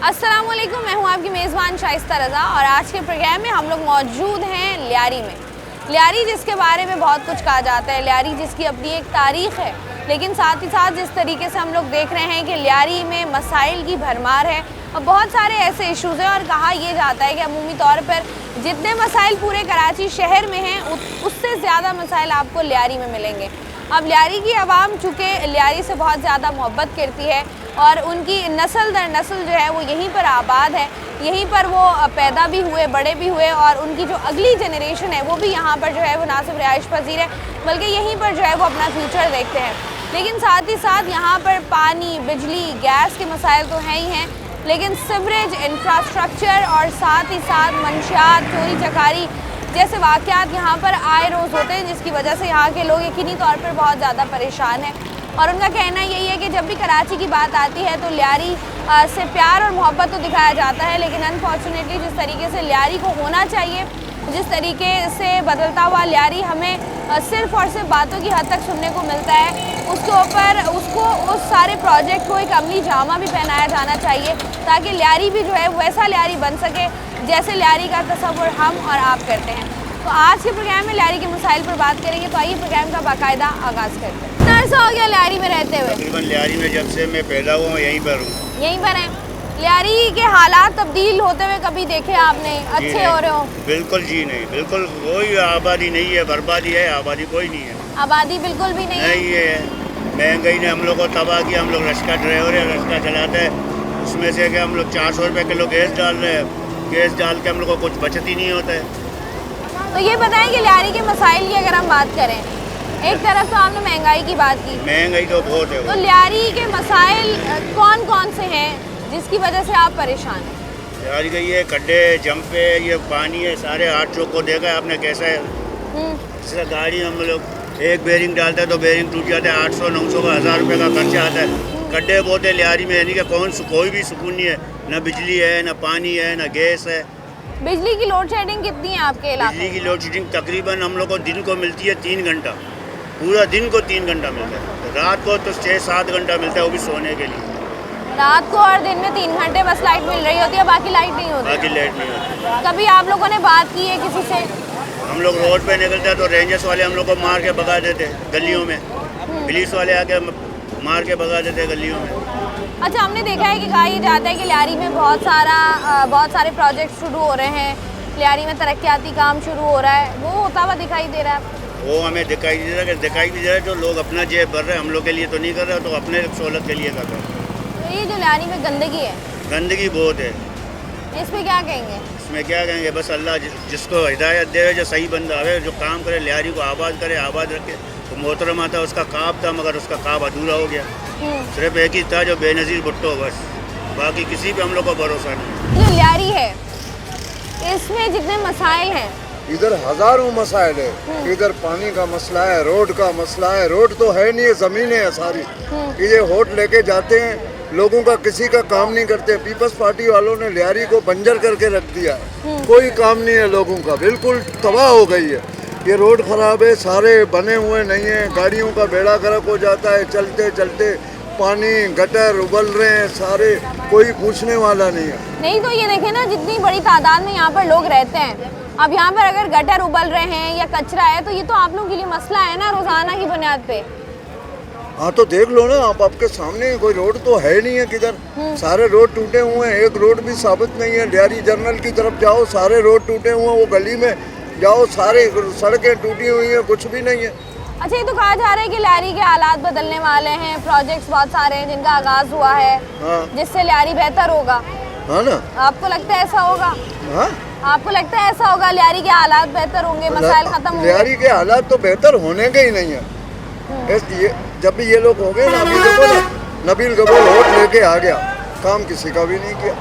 अस्सलाम वालेकुम, मैं हूं आपकी मेज़बान शाइस्ता रज़ा और आज के प्रोग्राम में हम लोग मौजूद हैं लियारी में। लियारी जिसके बारे में बहुत कुछ कहा जाता है, लियारी जिसकी अपनी एक तारीख़ है, लेकिन साथ ही साथ जिस तरीके से हम लोग देख रहे हैं कि लियारी में मसाइल की भरमार है और बहुत सारे ऐसे इशूज़ हैं और कहा यह जाता है कि अमूमी तौर पर जितने मसाइल पूरे कराची शहर में हैं उससे ज़्यादा मसाइल आपको लियारी में मिलेंगे। अब लियारी की आवाम चूँकि लियारी से बहुत ज़्यादा मोहब्बत करती है और उनकी नस्ल दर नस्ल जो है वो यहीं पर आबाद है, यहीं पर वो पैदा भी हुए, बड़े भी हुए और उनकी जो अगली जनरेशन है वो भी यहाँ पर जो है वो ना सिर्फ रिहाइश पजीर है बल्कि यहीं पर जो है वो अपना फ्यूचर देखते हैं। लेकिन साथ ही साथ यहाँ पर पानी, बिजली, गैस के मसाइल तो हैं ही हैं, लेकिन सीवरेज, इंफ्रास्ट्रक्चर और साथ ही साथ मंशियात, चोरी चकारी जैसे वाक़यात यहाँ पर आए रोज़ होते हैं, जिसकी वजह से यहाँ के लोग यकीनी तौर पर बहुत ज़्यादा परेशान हैं। और उनका कहना यही है कि जब भी कराची की बात आती है तो लियारी से प्यार और मोहब्बत तो दिखाया जाता है, लेकिन अनफॉर्चुनेटली जिस तरीके से लियारी को होना चाहिए, जिस तरीके से बदलता हुआ लियारी हमें सिर्फ़ और सिर्फ बातों की हद तक सुनने को मिलता है, उसके ऊपर उस सारे प्रोजेक्ट को एक अमली जामा भी पहनाया जाना चाहिए ताकि लियारी भी जो है वैसा लियारी बन सके जैसे लियारी का तस्वुर हम और आप करते हैं। तो आज के प्रोग्राम में लियारी के मसाइल पर बात करेंगे, तो आइए प्रोग्राम का बाकायदा आगाज़ करते हैं। कितना अर्सा हो गया लियारी में रहते हुए? तकरीबन लियारी में जब से मैं पैदा हुआ हूँ यहीं पर हूँ। यहीं पर हैं? लियारी के हालात तब्दील होते हुए कभी देखे आपने? अच्छे हो रहे हो? बिल्कुल जी नहीं, बिल्कुल कोई आबादी नहीं है, बर्बादी है, आबादी कोई नहीं है। आबादी बिल्कुल भी नहीं है। महंगाई ने हम लोग को तबाह किया। हम लोग रश्का ड्राइवर है, रश्का चलाते हैं, उसमें से कि हम लोग 400 रुपये किलो गैस डाल रहे हैं, गैस डाल के हम लोग को कुछ बचत ही नहीं होता है। तो ये बताएं कि लियारी के मसाइल की अगर हम बात करें, एक तरफ तो आपने महंगाई की बात की, महंगाई तो बहुत है। तो लियारी के मसाइल कौन कौन से हैं जिसकी वजह से आप परेशान हैं? लियारी का ये खड्डे, जंपे, ये पानी है, सारे 8 चौक को देखा है आपने कैसा है। जैसे गाड़ी हम लोग एक बेरिंग डालते हैं तो बेरिंग टूट जाता है, 800 900 का 1000 रुपये का खर्चा आता है। खड्डे बहुत है लियारी में, यानी कि कोई भी सुकून नहीं है, ना बिजली है, ना पानी है, ना गैस है। बिजली की लोड शेडिंग कितनी है आपके इलाके? बिजली की लोड शेडिंग तकरीबन हम लोग को दिन को मिलती है 3 घंटा, पूरा दिन को 3 घंटा मिलता है। रात को तो 6-7 घंटा मिलता है, वो भी सोने के लिए। रात को और दिन में 3 घंटे बस लाइट मिल रही होती है, बाकी लाइट नहीं होती? बाकी लाइट नहीं होती। कभी आप लोगों ने बात की है किसी से? हम लोग रोड पे निकलते हैं तो रेंजर्स वाले हम लोग को मार के भगा देते गलियों में, पुलिस वाले आके मार के भगा देते गलियों में। अच्छा, हमने देखा है कि कहा यह जाता है कि लियारी में बहुत सारे प्रोजेक्ट शुरू हो रहे हैं, लियारी में तरक्याती काम शुरू हो रहा है, वो होता हुआ दिखाई दे रहा है? वो हमें दिखाई भी दे रहा है, जो लोग अपना जेब भर रहे हैं, हम लोग के लिए तो नहीं कर रहे, तो अपने सहूलत के लिए कर रहे हैं। तो ये जो लियारी में गंदगी है, गंदगी बहुत है, इस पर क्या कहेंगे? इसमें क्या कहेंगे, बस अल्लाह जिसको हिदायत दे, जो सही बंदा आवे, जो काम करे, लियारी को आबाद करे, आबाद रखे। तो मोहतरम आता उसका काब था, मगर उसका काब अधूरा हो गया। सिर्फ एक ही था जो बेनज़ीर भुट्टो, बस, बाकी किसी पे हम लोग को भरोसा नहीं। जो लियारी है इसमें जितने मसाइल हैं, इधर हजारों मसाइल है। इधर पानी का मसला है, रोड का मसला है। रोड तो है नहीं है, ज़मीनें है सारी। ये होट लेके जाते हैं, लोगों का किसी का काम नहीं करते। पीपल्स पार्टी वालों ने लियारी को बंजर करके रख दिया है, कोई काम नहीं है लोगों का, बिल्कुल तबाह हो गई है। ये रोड खराब है, सारे बने हुए नहीं है, गाड़ियों का बेड़ा गर्क हो जाता है चलते चलते। पानी, गटर उबल रहे हैं सारे, कोई पूछने वाला नहीं है। नहीं तो ये देखें ना, जितनी बड़ी तादाद में यहाँ पर लोग रहते हैं, अब यहाँ पर अगर गटर उबल रहे हैं या कचरा है तो ये तो आप लोगों के लिए मसला है ना, रोजाना की बुनियाद पे। हाँ तो देख लो ना, आप आपके सामने कोई रोड तो है नहीं है किधर, सारे रोड टूटे हुए हैं, एक रोड भी साबित नहीं है। लियारी जनरल की तरफ जाओ, सारे रोड टूटे हुए हैं, वो गली में जाओ, सारे सड़कें टूटी हुई हैं, कुछ भी नहीं है। अच्छा, ये तो कहा जा रहा है कि लियारी के हालात बदलने वाले हैं, प्रोजेक्ट्स बहुत सारे हैं जिनका आगाज हुआ है, जिससे लियारी बेहतर होगा। हाँ ना, आपको लगता है ऐसा होगा? हाँ, आपको लगता है ऐसा होगा, लियारी के हालात बेहतर होंगे, मसाइल खत्म होंगे? लियारी के हालात तो बेहतर होने के ही नहीं है। जब भी ये लोग हो गए ना, अभी देखो ना, नबील गबूल वोट लेके आ गया, काम किसी का भी नहीं किया।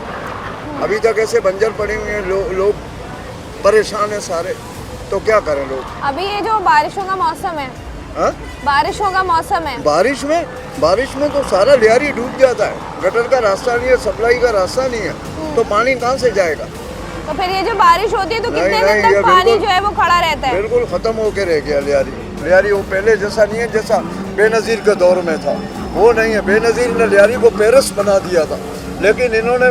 अभी तक ऐसे बंजर पड़े हुए हैं, लोग परेशान है सारे, तो क्या करें लोग? अभी ये जो बारिशों का मौसम है, बारिशों का मौसम है, बारिश में तो सारा लियारी डूब जाता है। गटर का रास्ता नहीं है, सप्लाई का रास्ता नहीं है, तो पानी कहाँ से जाएगा? तो फिर ये जो बारिश होती है तो कितने दिन तक पानी जो है वो खड़ा रहता है? बिल्कुल खत्म होके रह गया लियारी। वो पहले जैसा नहीं है, जैसा बेनज़ीर के दौर में था, वो नहीं है। बेनज़ीर ने लियारी को पेरिस बना दिया था, लेकिन इन्होंने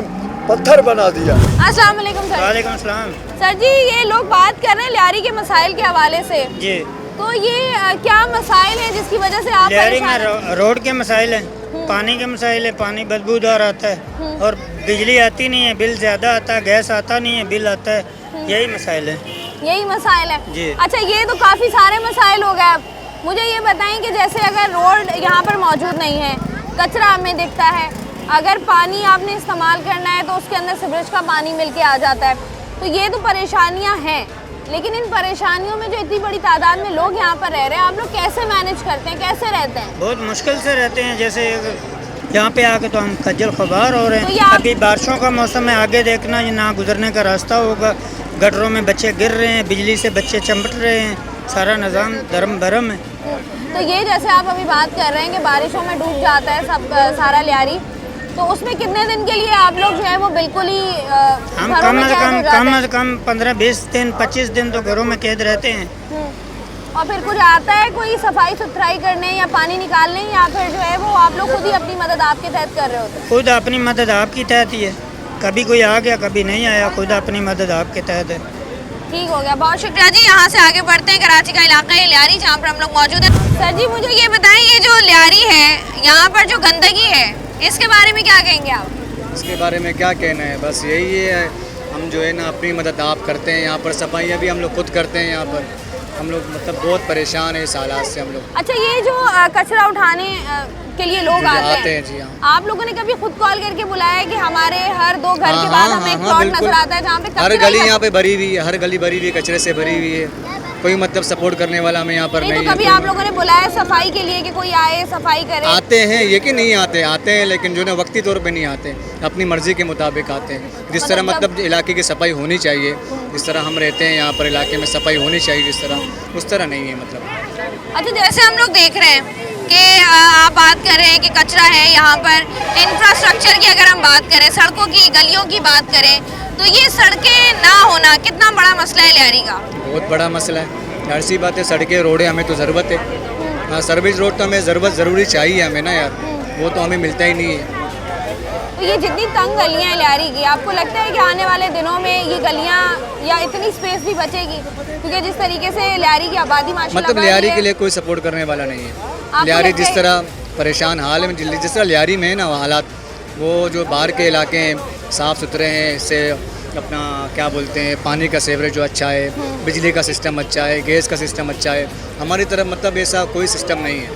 पत्थर बना दिया। अस्सलाम वालेकुम सर। वालेकुम सलाम। सर जी, ये लोग बात कर रहे हैं लियारी के मसाइल के हवाले से, जी, तो ये क्या मसाइल है जिसकी वजह से आप लियारी में परेशान हैं? रोड के मसाइल हैं, पानी के मसाइल है, पानी बदबूदार आता है और बिजली आती नहीं है, बिल ज़्यादा आता है, गैस आता नहीं है, बिल आता है, यही मसाइल है। यही मसाइल है। जी। अच्छा, ये तो काफ़ी सारे मसाइल हो गए। अब मुझे ये बताएं कि जैसे अगर रोड यहाँ पर मौजूद नहीं है, कचरा हमें दिखता है, अगर पानी आपने इस्तेमाल करना है तो उसके अंदर सीवरेज का पानी मिल के आ जाता है, तो ये तो परेशानियाँ हैं। लेकिन इन परेशानियों में जो इतनी बड़ी तादाद में लोग यहाँ पर रह रहे हैं, आप लोग कैसे मैनेज करते हैं, कैसे रहते हैं? बहुत मुश्किल से रहते हैं। जैसे यहाँ पे आके तो हम खज्जल खबार हो रहे तो हैं। ये आप- अभी बारिशों का मौसम है, आगे देखना ये ना गुजरने का रास्ता होगा, गटरों में बच्चे गिर रहे हैं, बिजली से बच्चे चमट रहे हैं, सारा निज़ाम धर्म भरम है। तो ये जैसे आप अभी बात कर रहे हैं कि बारिशों में डूब जाता है सब सारा लियारी, तो उसमें कितने दिन के लिए आप लोग जो है वो बिल्कुल ही हम घरों कम में से कैद हो कम जाते हैं? 15-20 दिन 25 दिन तो घरों में कैद रहते हैं। और फिर कुछ आता है कोई सफाई सुथराई करने या पानी निकालने, या फिर जो है वो आप लोग खुद ही अपनी मदद आपके तहत कर रहे होते हैं? खुद अपनी मदद आपकी तहत ही है, कभी कोई आ गया कभी नहीं आया, खुद अपनी मदद आपके तहत है। ठीक हो गया, बहुत शुक्रिया जी। यहाँ से आगे बढ़ते हैं, कराची का इलाका है लियारी जहाँ पर हम लोग मौजूद हैं। सर जी, मुझे ये बताएं, ये जो लियारी है यहाँ पर जो गंदगी है, इसके बारे में क्या कहेंगे आप? इसके बारे में क्या कहना है, बस यही है, हम जो है ना अपनी मदद आप करते हैं। यहाँ पर सफाइयाँ भी हम लोग खुद करते हैं। यहाँ पर हम लोग मतलब बहुत परेशान है इस हालात से हम लोग। अच्छा, ये जो कचरा उठाने के लिए लोग जी, आते हैं, जी हाँ। आप लोगों ने कभी खुद कॉल करके बुलाया है कि हमारे हर 2 घर हाँ, के बाद हाँ, हमें एक हाँ, प्लॉट बिल्कुल। नजर आता है जहाँ पे हर कचरा गली ही यहाँ पे भरी हुई है, हर गली भरी हुई है, कचरे से भरी हुई है। कोई मतलब सपोर्ट करने वाला हमें यहाँ पर नहीं, नहीं तो कभी है। आप लोगों ने बुलाया सफाई के लिए कि कोई आए सफाई करे? आते हैं, ये कि नहीं आते, आते हैं लेकिन जो ना वक्ती तौर पे नहीं आते, अपनी मर्जी के मुताबिक आते हैं। जिस तरह मतलब इलाके की सफाई होनी चाहिए, जिस तरह हम रहते हैं यहाँ पर इलाके में सफाई होनी चाहिए जिस तरह, उस तरह नहीं है मतलब। अच्छा, जैसे हम लोग देख रहे हैं कि आप बात कर रहे हैं कि कचरा है यहाँ पर, इंफ्रास्ट्रक्चर की अगर हम बात करें, सड़कों की, गलियों की बात करें, तो ये सड़कें ना होना कितना बड़ा मसला है लियारी का? बहुत बड़ा मसला है, हर सी बात है। सड़कें रोडें हमें तो ज़रूरत है, हाँ सर्विस रोड तो हमें ज़रूरी चाहिए हमें ना यार, वो तो हमें मिलता ही नहीं है। तो ये जितनी तंग गलियाँ हैं लियारी की, आपको लगता है कि आने वाले दिनों में ये गलियाँ या इतनी स्पेस भी बचेगी? क्योंकि जिस तरीके से लियारी की आबादी माशाल्लाह मतलब बढ़ लियारी रही के है। लिए कोई सपोर्ट करने वाला नहीं है। आपको लियारी लगता जिस है- तरह परेशान हाल में, जिस तरह लियारी में है ना हालात, वो जो बाहर के इलाके हैं साफ़ सुथरे हैं, इससे अपना क्या बोलते हैं, पानी का सेवरेज जो अच्छा है, बिजली का सिस्टम अच्छा है, गैस का सिस्टम अच्छा है। हमारी तरफ मतलब ऐसा कोई सिस्टम नहीं है।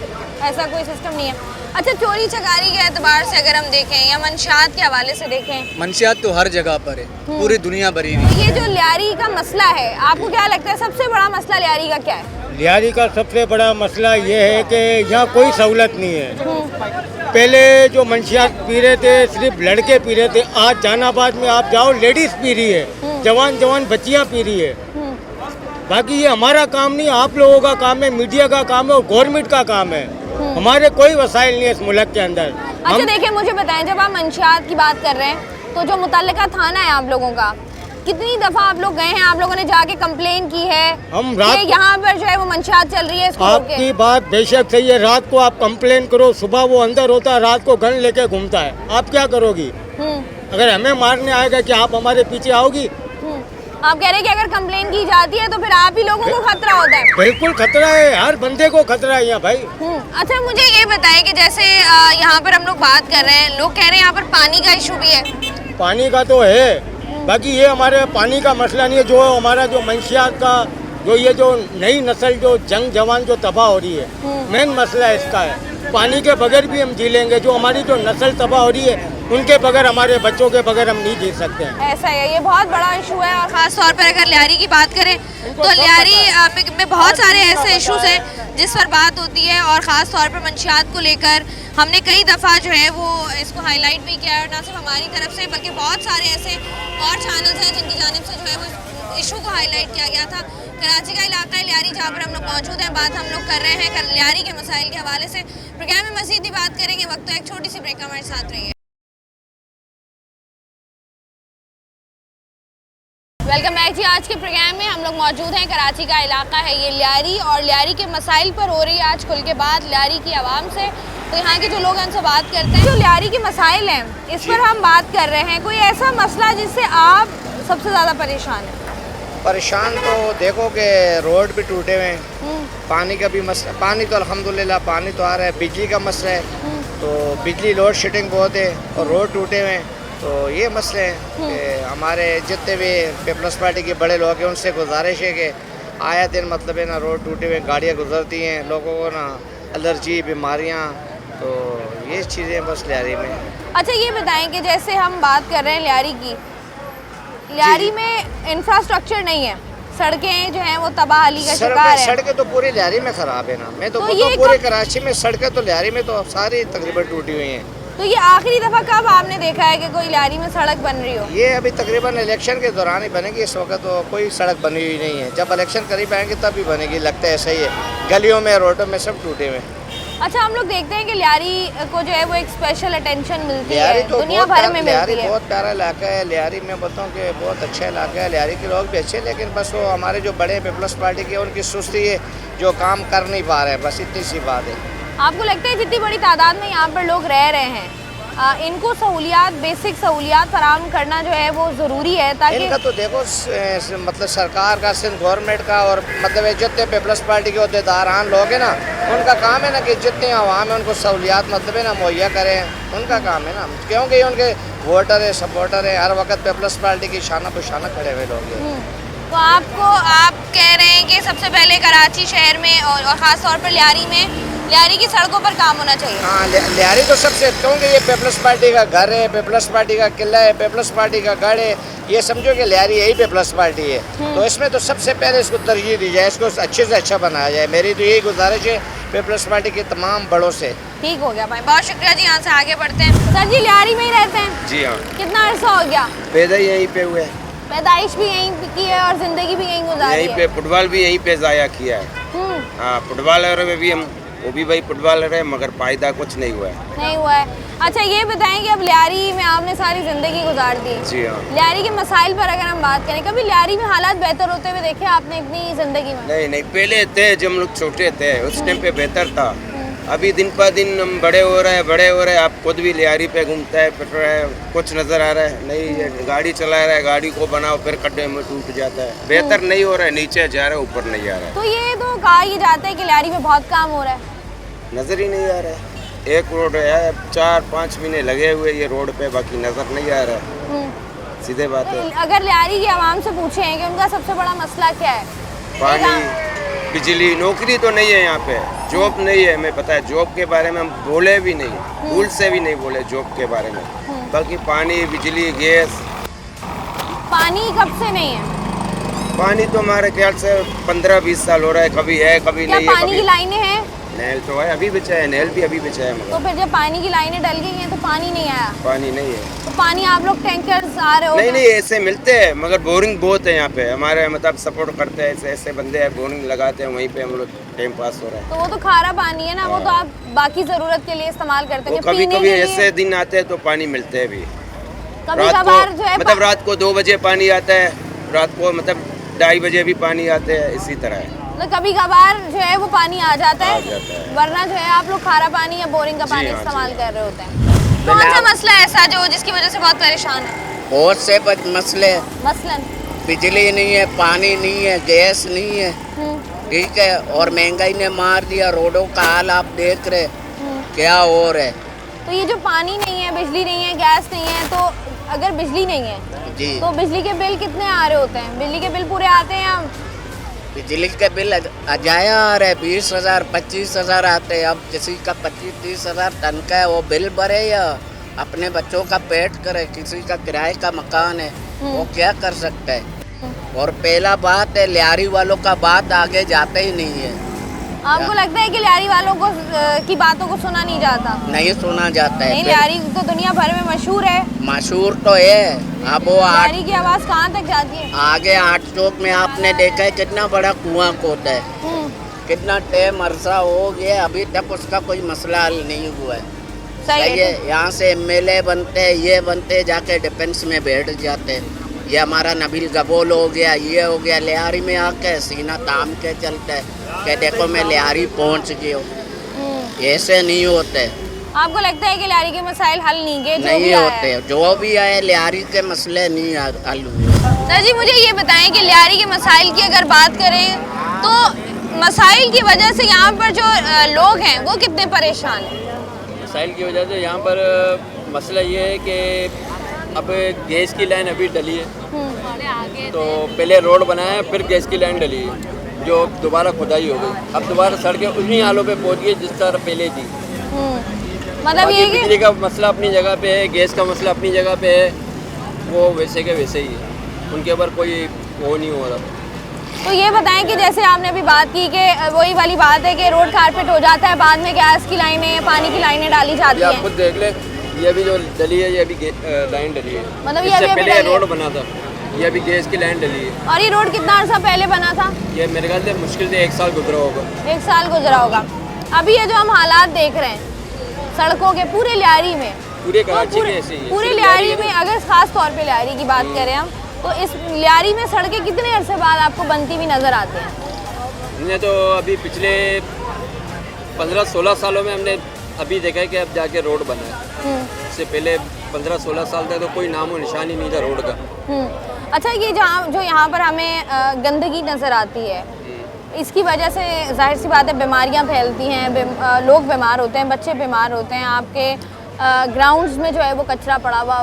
ऐसा कोई सिस्टम नहीं है। अच्छा, चोरी चकारी के एतबार से अगर हम देखें या मंशियात के हवाले से देखें, मंशियात तो हर जगह पर है, पूरी दुनिया भरी हुई है। ये जो लियारी का मसला है, आपको क्या लगता है सबसे बड़ा मसला लियारी का क्या है? लियारी का सबसे बड़ा मसला ये है कि यहाँ कोई सहूलत नहीं है। पहले जो मंशियात पी रहे थे सिर्फ लड़के पी रहे थे, आज जहानाबाद में आप जाओ लेडीज पी रही है, जवान जवान बच्चियाँ पी रही है। बाकी ये हमारा काम नहीं, आप लोगों का काम है, मीडिया का काम है और गवर्नमेंट का काम है। हमारे कोई वसाइल नहीं है इस मुल्क के अंदर। अच्छा, देखिए मुझे बताएं, जब आप मंशियात की बात कर रहे हैं तो जो मुतल्लिका थाना है आप लोगों का, कितनी दफ़ा आप लोग गए हैं, आप लोगों ने जाके कंप्लेन की है हम रात कि यहाँ पर जो है वो मंशियात चल रही है, इसको रोके? आपकी बात बेशक सही है, रात को आप कंप्लेन करो, सुबह वो अंदर होता है, रात को गन लेके घूमता है, आप क्या करोगी? अगर हमें मारने आएगा कि आप हमारे पीछे आओगी? आप कह रहे हैं कि अगर कंप्लेन की जाती है तो फिर आप ही लोगों को खतरा होता है? बिल्कुल खतरा है, हर बंदे को खतरा है यहाँ भाई। अच्छा, मुझे ये बताएं कि जैसे यहाँ पर हम लोग बात कर रहे हैं, लोग कह रहे हैं यहाँ पर पानी का इशू भी है। पानी का तो है, बाकी ये हमारे पानी का मसला नहीं है। जो हमारा जो मंशियात का जो ये जो नई नस्ल जो जंग जवान जो तबाह हो रही है, मेन मसला इसका है। पानी के बगैर भी हम जी लेंगे, जो हमारी जो नस्ल तबाह हो रही है उनके बगैर, हमारे बच्चों के बगैर हम नहीं जी सकते हैं। ऐसा है, ये बहुत बड़ा इशू है। और ख़ास तौर पर अगर लियारी की बात करें तो लियारी में बहुत सारे ऐसे इशूज़ हैं जिस पर बात होती है, और ख़ास तौर पर मंशियात को लेकर हमने कई दफ़ा जो है वो इसको हाईलाइट भी किया है, और ना सिर्फ हमारी तरफ से बल्कि बहुत सारे ऐसे और चैनल्स हैं जिनकी जानिब से जो है वो इशू को हाईलाइट किया गया था। कराची का इलाका है लियारी जहाँ पर हम लोग मौजूद हैं, बात हम लोग कर रहे हैं लियारी के मसाइल के हवाले से। प्रोग्राम में मज़ीद भी बात करेंगे, वक्त तो एक छोटी सी ब्रेक, हमारे साथ रहिए। वेलकम बैक जी। आज के प्रोग्राम में हम लोग मौजूद हैं, कराची का इलाका है ये लियारी, और लियारी के मसाइल पर हो रही है आज खुल के बात लियारी की आवाम से। तो यहाँ के जो लोग हैं उनसे बात करते हैं। जो लियारी के मसाइल हैं इस पर हम बात कर रहे हैं। कोई ऐसा मसला जिससे आप सबसे ज़्यादा परेशान हैं? परेशान तो देखो कि रोड भी टूटे हुए हैं, पानी का भी मसला, पानी तो अल्हम्दुलिल्लाह पानी तो आ रहा है, बिजली का मसला है, तो बिजली लोड शेडिंग बहुत है और रोड टूटे हुए हैं। तो ये मसले हैं कि हमारे जितने भी पीपल्स पार्टी के बड़े लोग हैं उनसे गुजारिश है कि आया दिन मतलब है ना रोड टूटे हुए गाड़ियाँ गुजरती हैं, लोगों को ना एलर्जी बीमारियाँ, तो ये चीज़ें बस लियारी में। अच्छा ये बताएं कि जैसे हम बात कर रहे हैं लियारी की, लियारी में इंफ्रास्ट्रक्चर नहीं है, सड़कें जो हैं वो तबाही का शिकार है। सड़कें तो पूरी लियारी में ख़राब है ना, मैं तो ये पूरे कराची में सड़कें तो लियारी में तो सारी तकरीबन टूटी हुई हैं। तो ये आखिरी दफ़ा कब आपने देखा है कि कोई लियारी में सड़क बन रही हो? ये अभी तकरीबन इलेक्शन के दौरान ही बनेगी, इस वक्त तो कोई सड़क बनी हुई नहीं है, जब इलेक्शन करीब आएंगे तब ही बनेगी, लगता है ऐसा ही है, गलियों में रोडों में सब टूटे हुए। अच्छा हम लोग देखते हैं कि लियारी को जो है वो एक स्पेशल अटेंशन मिलती है, तो दुनिया भर में लियारी मिलती है। बहुत प्यारा इलाका है लियारी में, बताऊँ कि बहुत अच्छा इलाका है, लियारी के लोग भी अच्छे, लेकिन बस वो हमारे जो बड़े पीपल्स पार्टी के उनकी सुस्ती है, जो काम कर नहीं पा रहे हैं, बस इतनी सी बात है। आपको लगता है जितनी बड़ी तादाद में यहाँ पर लोग रह रहे हैं इनको सहूलियात, बेसिक सहूलियात फराहम करना जो है वो ज़रूरी है, ताकि इनका तो देखो मतलब सरकार का, सिंध गवर्नमेंट का और मतलब जितने पीपल्स पार्टी के अहदेदारान लोग हैं ना, उनका काम है ना कि जितने आवाम है उनको सहूलियात मतलब है ना मुहैया करें, उनका काम है ना, क्योंकि उनके वोटर है, सपोर्टर है, हर वक्त पीपल्स पार्टी की शाना बशाना खड़े हुए लोग हैं। तो आप कह रहे हैं कि सबसे पहले कराची शहर में और ख़ास तौर पर लियारी की सड़कों पर काम होना चाहिए। हाँ, लियारी तो सबसे, क्योंकि ये पीपल्स पार्टी का घर है, पीपल्स पार्टी का किला है, पीपल्स पार्टी का गढ़ है, ये समझो कि लियारी यही पीपल्स पार्टी है, तो इसमें तो सबसे पहले इसको तरजीह दी जाए, इसको अच्छे से अच्छा बनाया जाए, मेरी तो यही गुजारिश है पीपल्स पार्टी के तमाम बड़ों से। ठीक हो गया भाई, बहुत शुक्रिया जी। यहाँ से आगे बढ़ते हैं। सर जी लियारी में ही रहते हैं? जी हाँ। कितना अर्सा हो गया? पैदा यहीं पे हुए, पैदाइश भी यहीं की है और जिंदगी भी यहीं गुजारी है? यहीं पे फुटबॉल भी यहीं पे जाया किया है। हाँ, फुटबॉलर में भी हम, वो भी भाई फुटबॉलर है, मगर फायदा कुछ नहीं हुआ है। नहीं हुआ है। अच्छा ये बताएं कि अब लियारी में आपने सारी जिंदगी गुजार दी। जी हाँ। लियारी के मसाइल पर अगर हम बात करें, कभी लियारी में हालात बेहतर होते हुए देखे आपने इतनी जिंदगी में? नहीं, पहले थे जब हम लोग छोटे थे उस टाइम पे बेहतर था, अभी दिन पर दिन हम बड़े हो रहे हैं, आप खुद भी लियारी पे घूमता है, फिर रहा है, कुछ नज़र आ रहा है नहीं, गाड़ी चला रहा है, गाड़ी को बनाओ फिर खड्डे में टूट जाता है, बेहतर नहीं हो रहा है, नीचे जा रहा है, ऊपर नहीं आ रहा है। तो ये तो कहा ही जाता है कि लियारी में बहुत काम हो रहा है, नज़र ही नहीं आ रहा है। एक रोड है, 4-5 महीने लगे हुए ये रोड पे, बाकी नज़र नहीं आ रहा है, सीधे बात है। अगर लियारी की आवाम से पूछें कि उनका सबसे बड़ा मसला क्या है? पानी, बिजली, नौकरी तो नहीं है यहाँ पे, जॉब नहीं है, हमें पता है, जॉब के बारे में हम बोले भी नहीं, भूल से भी नहीं बोले जॉब के बारे में, बल्कि पानी, बिजली, गैस। पानी कब से नहीं है? पानी तो हमारे ख्याल से 15-20 साल हो रहा है, कभी है कभी क्या नहीं है। पानी की लाइनें हैं? नहल तो है, अभी बिछा है, नहल भी अभी बिछा है, तो मगर फिर जब पानी की लाइनें डल गई हैं तो पानी नहीं आया? पानी नहीं है। तो पानी आप लोग टैंकर्स आ रहे हो? नहीं, ऐसे मिलते हैं, मगर बोरिंग बहुत है यहाँ पे, हमारे मतलब सपोर्ट करते हैं, ऐसे बंदे हैं, बोरिंग लगाते हैं, वहीं पे हम लोग टाइम पास हो रहा है। तो वो तो खारा पानी है ना, वो तो आप बाकी जरूरत के लिए इस्तेमाल करते हैं। कभी ऐसे दिन आते हैं तो पानी मिलते हैं भी, कभी कभार जो है मतलब रात को 2 बजे पानी आता है, रात को मतलब 2:30 बजे भी पानी आते हैं, इसी तरह है। तो कभी कभार जो है वो पानी आ जाता है, वरना जो है आप लोग खारा पानी या बोरिंग का पानी इस्तेमाल कर रहे होते हैं। कौन सा मसला ऐसा जो जिसकी वजह से बहुत परेशान है? बहुत से मसले, मसलन बिजली नहीं है, पानी नहीं है, गैस नहीं है, ठीक है, और महंगाई ने मार दिया, रोडों का हाल आप देख रहे क्या हो रहा है। तो ये जो पानी नहीं है, बिजली नहीं है, गैस नहीं है, तो अगर बिजली नहीं है जी तो बिजली के बिल कितने आ रहे होते हैं? बिजली के बिल पूरे आते हैं? बिजली के बिल अजाया आ रहे, 20,000 25,000 आते हैं। अब किसी का 25-30 हज़ार तनख्वाह है, वो बिल भरे या अपने बच्चों का पेट करे, किसी का किराए का मकान है, वो क्या कर सकता है। और पहला बात है, लियारी वालों का बात आगे जाता ही नहीं है। आपको लगता है कि लियारी वालों को की बातों को सुना नहीं जाता? नहीं सुना जाता है। नहीं, लियारी तो दुनिया भर में मशहूर है। मशहूर तो है, अब वो लियारी की आवाज़ कहाँ तक जाती है? आगे 8 चौक में आपने देखा है कितना बड़ा कुआं खोदा है, कितना टाइम अरसा हो गया, अभी तक उसका कोई मसला हल नहीं हुआ है। सही है। यहाँ से MLA बनते हैं, ये बनते, जाके डिफेंस में बैठ जाते हैं, ये हमारा नबील गबोल हो गया, ये हो गया, लियारी में आके सीना ताम के चलते हैं कि देखो मैं लियारी पहुंच गई हूँ। ऐसे नहीं होते। आपको लगता है कि लियारी के मसाइल हल नहीं गए? नहीं होते, जो भी आए लियारी के मसले नहीं हल हुए। सर जी मुझे ये बताएं कि लियारी के मसाइल की अगर बात करें तो मसाइल की वजह से यहाँ पर जो लोग हैं वो कितने परेशान हैं? मसाइल की वजह से यहाँ पर मसला ये है कि अब गैस की लाइन अभी डली है, तो पहले रोड बनाया है फिर गैस की लाइन डली है जो दोबारा खुदाई हो गई। अब दोबारा सड़कें उन्हीं हालों पे पहुँच गई जिस तरह पहले थी। मतलब ये कि बिजली का मसला अपनी जगह पे है, गैस का मसला अपनी जगह पे है, वो वैसे के वैसे ही है, उनके ऊपर कोई वो नहीं हो रहा। तो ये बताएं कि जैसे आपने अभी बात की कि वही वाली बात है कि रोड कारपेट हो जाता है, बाद में गैस की लाइनें, पानी की लाइनें डाली जाती हैं। आप खुद देख ले, ये अभी जो डली है ये अभी लाइन डली है, मतलब ये इससे अभी पहले रोड बना था, ये अभी गैस की लाइन डली है। और ये रोड कितना अर्सा पहले बना था? ये मेरे ख्याल से मुश्किल से 1 साल गुजरा होगा। 1 साल गुजरा होगा। अभी ये जो हम हालात देख रहे हैं सड़कों के पूरे लियारी में, पूरे कराची में ऐसे ही है। पूरे लियारी में अगर खास तौर पे लियारी की बात करें हम, तो इस लियारी में सड़कें कितने अरसे बाद आपको बनती हुई नजर आती हैं? हमने तो अभी पिछले 15-16 सालों में हमने अभी देखा है कि अब जाके रोड बना है। इससे पहले 15-16 साल तक तो कोई नामो निशान ही नहीं था रोड का। अच्छा, ये जो यहाँ पर हमें गंदगी नज़र आती है, इसकी वजह से जाहिर सी बात है बीमारियाँ फैलती हैं, लोग बीमार होते हैं, बच्चे बीमार होते हैं। आपके ग्राउंड्स में जो है वो कचरा पड़ा हुआ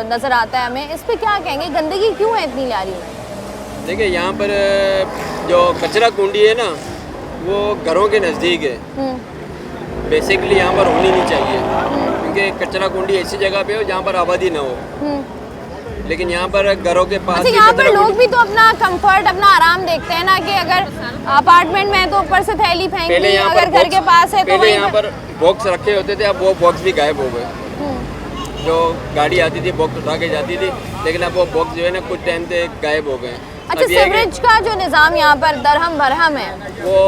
नज़र आता है हमें, इस पर क्या कहेंगे? गंदगी क्यों है इतनी लियारी में? देखिए यहाँ पर जो कचरा कुंडी है ना वो घरों के नज़दीक है, बेसिकली यहाँ पर होनी नहीं चाहिए, क्योंकि कचरा कुंडी ऐसी जगह पे हो जहाँ पर आबादी ना हो, लेकिन यहाँ पर घरों के पास। अच्छा, यहाँ पर लोग भी तो अपना कंफर्ट, अपना आराम देखते हैं ना, कि अगर अपार्टमेंट में है तो ऊपर से थैली फेंक दी, अगर घर के पास है तो पहले यहाँ पर बॉक्स रखे होते थे, अब वो बॉक्स भी गायब हो गए। जो गाड़ी आती थी बॉक्स उठा के जाती थी, लेकिन अब वो बॉक्स जो है ना कुछ टाइम से गायब हो गए। अच्छा, सीवरेज का जो निज़ाम यहाँ पर दरहम बरहम है,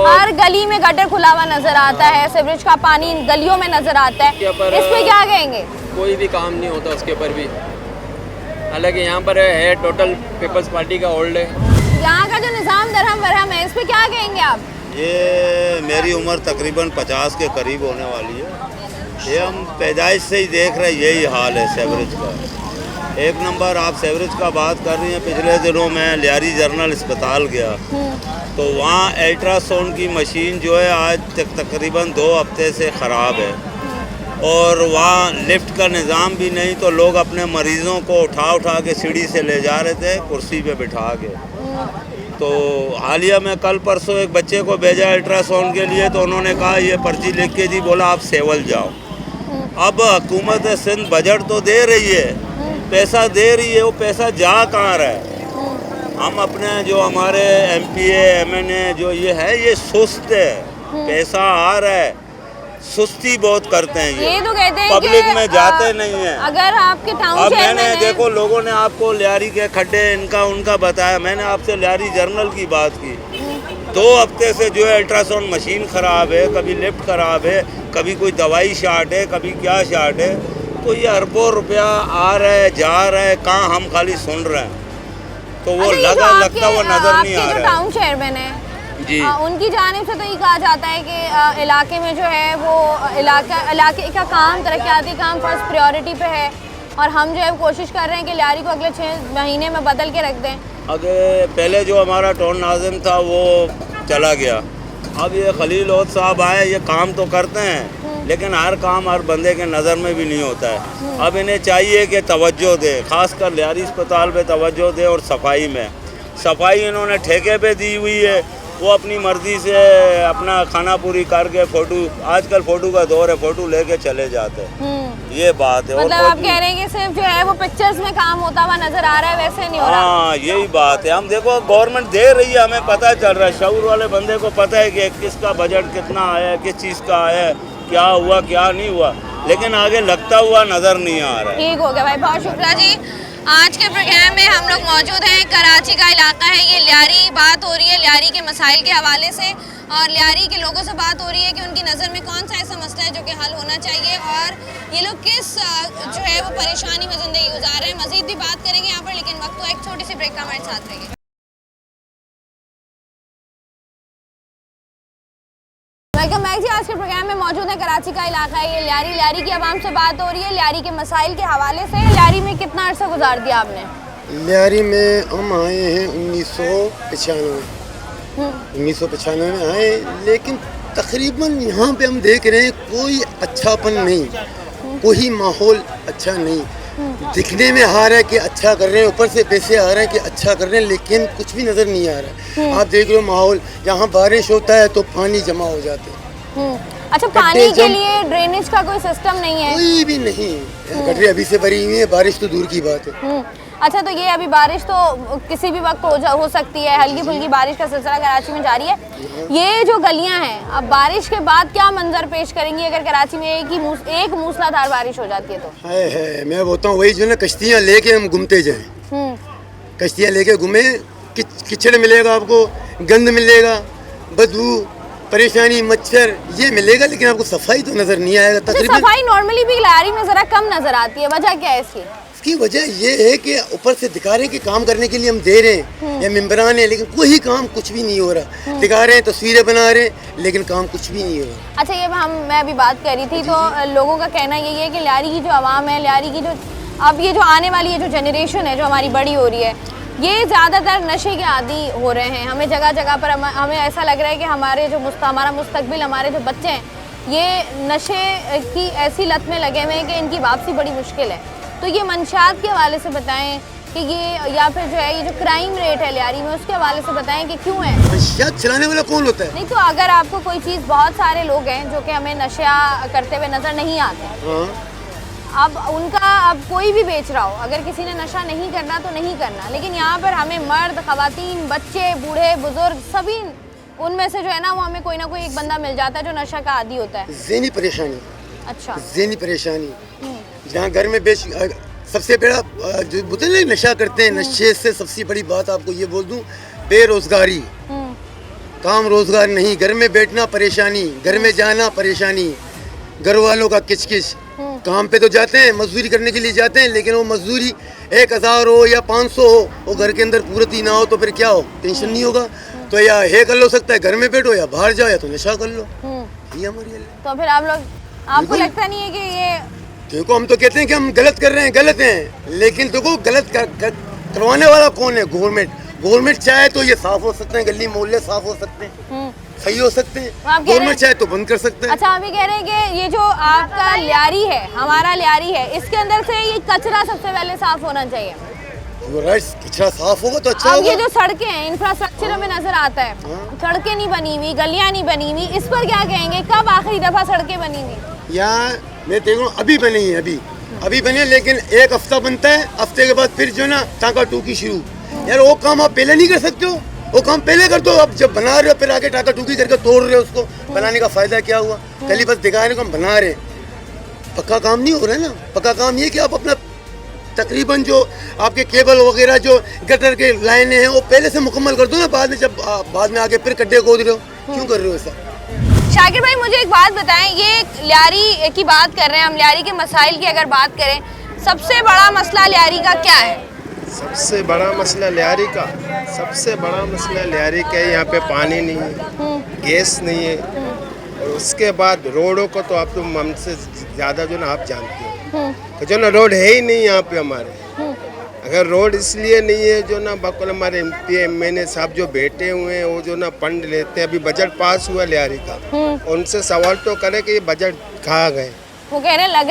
हर गली में गटर खुला हुआ नजर आता है, सीवरेज का पानी गलियों में नजर आता है, इस पे क्या कहेंगे? कोई भी काम नहीं होता उसके ऊपर भी। हालांकि यहाँ पर है टोटल पीपल्स पार्टी का होल्ड है। यहाँ का जो निज़ाम दरहम बरहम है, इस पे क्या कहेंगे आप? ये मेरी उम्र तकरीबन 50 के करीब होने वाली है। ये हम पैदाइश से ही देख रहे हैं, यही हाल है सीवरेज का। एक नंबर आप सीवरेज का बात कर रही हैं। पिछले दिनों में लियारी जनरल अस्पताल गया तो वहाँ अल्ट्रासाउंड की मशीन जो है आज तक तकरीबन 2 हफ्ते से ख़राब है, और वहाँ लिफ्ट का निज़ाम भी नहीं, तो लोग अपने मरीज़ों को उठा के सीढ़ी से ले जा रहे थे कुर्सी पे बिठा के। तो हालिया में कल परसों एक बच्चे को भेजा अल्ट्रासाउंड के लिए, तो उन्होंने कहा ये पर्ची लिख के दी, बोला आप सेवल जाओ। अब हुकूमत सिंध बजट तो दे रही है, पैसा दे रही है, वो पैसा जा कहाँ रहा है? हम अपने जो हमारे MPA MNA जो ये है, ये सुस्त है, पैसा आ रहा है, सुस्ती बहुत करते हैं ये तो कहते हैं पब्लिक में जाते नहीं है। अगर आपके टाउन अब मैंने देखो लोगों ने आपको लियारी के खड्डे इनका उनका बताया, मैंने आपसे लियारी जर्नल की बात की। 2 हफ्ते से जो है अल्ट्रासाउंड मशीन ख़राब है, कभी लिफ्ट ख़राब है, कभी कोई दवाई शार्ट है, कभी क्या शार्ट है। तो ये अरबों रुपया आ रहा है जा रहा है, कहाँ हम खाली सुन रहे हैं, तो वो लगता वो नज़र नहीं आ रहा है। टाउन चेयरमैन है जी, उनकी जानिब से तो ये कहा जाता है कि इलाके में जो है वो इलाके का काम, तरक्याती काम फर्स्ट प्रायोरिटी पे है, और हम जो है कोशिश कर रहे हैं कि लियारी को अगले 6 महीने में बदल के रख दें। अगर पहले जो हमारा टाउन नाज़िम था वो चला गया, अब ये खलील ओद साहब आए, ये काम तो करते हैं लेकिन हर काम हर बंदे के नज़र में भी नहीं होता है। अब इन्हें चाहिए कि तवज्जो दे, ख़ासकर लियारी अस्पताल पे तवज्जो दे, और सफाई में सफाई इन्होंने ठेके पे दी हुई है। वो अपनी मर्ज़ी से अपना खाना पूरी करके फ़ोटो, आजकल फ़ोटो का दौर है, फ़ोटो लेके चले जाते हैं। ये बात है। मतलब आप कह रहे हैं कि सिर्फ जो है वो पिक्चर्स में काम होता हुआ नज़र आ रहा है, वैसे नहीं हो रहा? हाँ, यही बात है। हम देखो गवर्नमेंट दे रही है, हमें पता चल रहा है, शऊर वाले बंदे को पता है कि किसका बजट कितना आया है, किस चीज़ का आया है, क्या हुआ क्या नहीं हुआ, लेकिन आगे लगता हुआ नज़र नहीं आ रहा है। ठीक हो गया भाई, बहुत शुक्रिया जी। आज के प्रोग्राम में हम लोग मौजूद हैं, कराची का इलाका है ये लियारी, बात हो रही है लियारी के मसाइल के हवाले से, और लियारी के लोगों से बात हो रही है कि उनकी नज़र में कौन सा ऐसा मसला है जो कि हल होना चाहिए और ये लोग किस जो है वो परेशानी में ज़िंदगी गुजार रहे हैं। मज़ीद भी बात करेंगे यहाँ पर, लेकिन वक्त तो एक छोटी सी ब्रेक का हमारे साथ रहेगी। वेलकम बैक जी। आज के प्रोग्राम में मौजूद है कराची का इलाका है ये लियारी। लियारी की आवाम से बात हो रही है लियारी के मसाइल के हवाले से। लियारी में कितना अर्सा गुजार दिया आपने? लियारी में हम आए हैं 1995 में आए, लेकिन तकरीबन यहाँ पे हम देख रहे हैं कोई अच्छापन नहीं, कोई माहौल अच्छा नहीं। दिखने में आ रहा है कि अच्छा कर रहे हैं, ऊपर से पैसे आ रहे हैं कि अच्छा कर रहे हैं, लेकिन कुछ भी नज़र नहीं आ रहा है। आप देख रहे हो माहौल, यहाँ बारिश होता है तो पानी जमा हो जाते हैं। अच्छा, पानी के लिए ड्रेनेज का कोई सिस्टम नहीं है? कोई भी नहीं, गटरें अभी से भरी हुई है, बारिश तो दूर की बात है। अच्छा, तो ये अभी बारिश तो किसी भी वक्त हो सकती है, हल्की फुल्की बारिश का सिलसिला कराची में जारी है। ये जो गलियां हैं, अब बारिश के बाद क्या मंजर पेश करेंगी अगर कराची में एक मूसलाधार बारिश हो जाती है तो? है मैं बोलता हूँ वही जो ना कश्तियाँ लेके हम घूमते जाएं, कश्तियाँ लेके घूमे, कीचड़ मिलेगा आपको, गंद मिलेगा, बदबू, परेशानी, मच्छर ये मिलेगा, लेकिन आपको सफाई तो नजर नहीं आएगा। तकरीबन सफाई नॉर्मली भी लियारी में जरा कम नजर आती है, वजह क्या है इसकी? इसकी वजह ये है कि ऊपर से दिखा रहे हैं कि काम करने के लिए हम दे रहे हैं या मेंबरान है, लेकिन कोई काम कुछ भी नहीं हो रहा। दिखा रहे हैं, तस्वीरें बना रहे हैं, लेकिन काम कुछ भी नहीं हो रहा। अच्छा, ये मैं अभी बात कर रही थी तो लोगों का कहना यही है कि लियारी की जो आवाम है, लियारी की जो अब ये जो आने वाली ये जो जनरेशन है जो हमारी बड़ी हो रही है, ये ज़्यादातर नशे के आदी हो रहे हैं। हमें जगह जगह पर हमें ऐसा लग रहा है कि हमारा मुस्तकबिल, हमारे जो बच्चे हैं, ये नशे की ऐसी लत में लगे हुए हैं कि इनकी वापसी बड़ी मुश्किल है। तो ये मंशात के हवाले से बताएं कि ये, या फिर जो है ये जो क्राइम रेट है लियारी में, उसके हवाले से बताएं कि क्यों है? मंशियात चलाने वाला कौन होता है? नहीं, तो अगर आपको कोई चीज़, बहुत सारे लोग हैं जो कि हमें नशा करते हुए नज़र नहीं आते, अब उनका अब कोई भी बेच रहा हो, अगर किसी ने नशा नहीं करना तो नहीं करना, लेकिन यहाँ पर हमें मर्द, ख़वातीन, बच्चे, बूढ़े, बुजुर्ग, सभी उनमें से जो है ना वो हमें कोई ना कोई एक बंदा मिल जाता है जो नशा का आदी होता है। ज़हनी परेशानी। अच्छा, ज़हनी परेशानी, जहाँ घर में सबसे बड़ा जो बोलते हैं नशा करते हैं, नशे से सबसे बड़ी बात आपको ये बोल दूं, बेरोजगारी, काम रोजगार नहीं, घर में बैठना परेशानी, घर में जाना परेशानी, घर वालों का किचकिच। काम पे तो जाते हैं, मजदूरी करने के लिए जाते हैं, लेकिन वो मजदूरी 1000 हो या 500 हो, वो घर के अंदर पूरती ना हो तो फिर क्या हो, टेंशन नहीं होगा। तो या हे कर लो सकता है, घर में बैठो, या बाहर जाओ, या तो नशा कर लो। ये हमारी तो फिर आपको लगता नहीं है कि ये, देखो हम तो कहते हैं कि हम गलत कर रहे हैं, गलत हैं, लेकिन देखो गलत करवाने वाला कौन है? गवर्नमेंट चाहे तो ये साफ हो सकते हैं, गली मोहल्ले साफ हो सकते हैं, सही हो सकते हैं, गवर्नमेंट चाहे तो बंद कर सकते हैं। अच्छा, हम ये कह रहे हैं कि ये जो आपका लियारी है, हमारा लियारी है, इसके अंदर से ये कचरा सबसे पहले साफ होना चाहिए। कचरा साफ होगा तो अच्छा अब होगा। ये जो सड़कें हैं, इंफ्रास्ट्रक्चर में नजर आता है, सड़कें नहीं बनी हुई, गलियां नहीं बनी हुई, इस पर क्या कहेंगे? कब आखिरी दफा सड़कें बनी हुई? यार मैं देखो अभी बनी है, अभी बने, लेकिन एक हफ्ता बनता है, हफ्ते के बाद फिर जो है ना टाका टूकी शुरू। यार वो काम आप पहले नहीं कर सकते हो? वो काम पहले कर दो। अब जब बना रहे हो फिर आगे टाका टूकी करके तोड़ रहे हो, उसको बनाने का फायदा क्या हुआ? कल ही बस दिखा रहे हो हम बना रहे, पक्का काम नहीं हो रहा है ना। पक्का काम ये कि आप अपना तकरीबन जो आपके केबल वगैरह जो गटर के लाइनें हैं वो पहले से मुकम्मल कर दो ना, बाद में जब बाद में आगे फिर गड्ढे खोद रहे हो, क्यों कर रहे हो ऐसा? शाकिर भाई, मुझे एक बात बताएं, ये लियारी की बात कर रहे हैं हम, लियारी के मसाइल की अगर बात करें, सबसे बड़ा मसला लियारी का क्या है? सबसे बड़ा मसला लियारी का, सबसे बड़ा मसला लियारी का है, यहाँ पे पानी नहीं है, गैस नहीं है, और उसके बाद रोडों को तो आप तो हमसे ज़्यादा जो ना आप जानते हो कि जो ना रोड है ही नहीं यहाँ पे हमारे। अगर रोड इसलिए नहीं है जो ना बकुल हमारे MP MNA साहब जो बैठे हुए हैं वो जो ना फंड लेते हैं, अभी बजट पास हुआ लियारी का, उनसे सवाल तो करें कि ये बजट कहाँ गए? वो कह रहे लग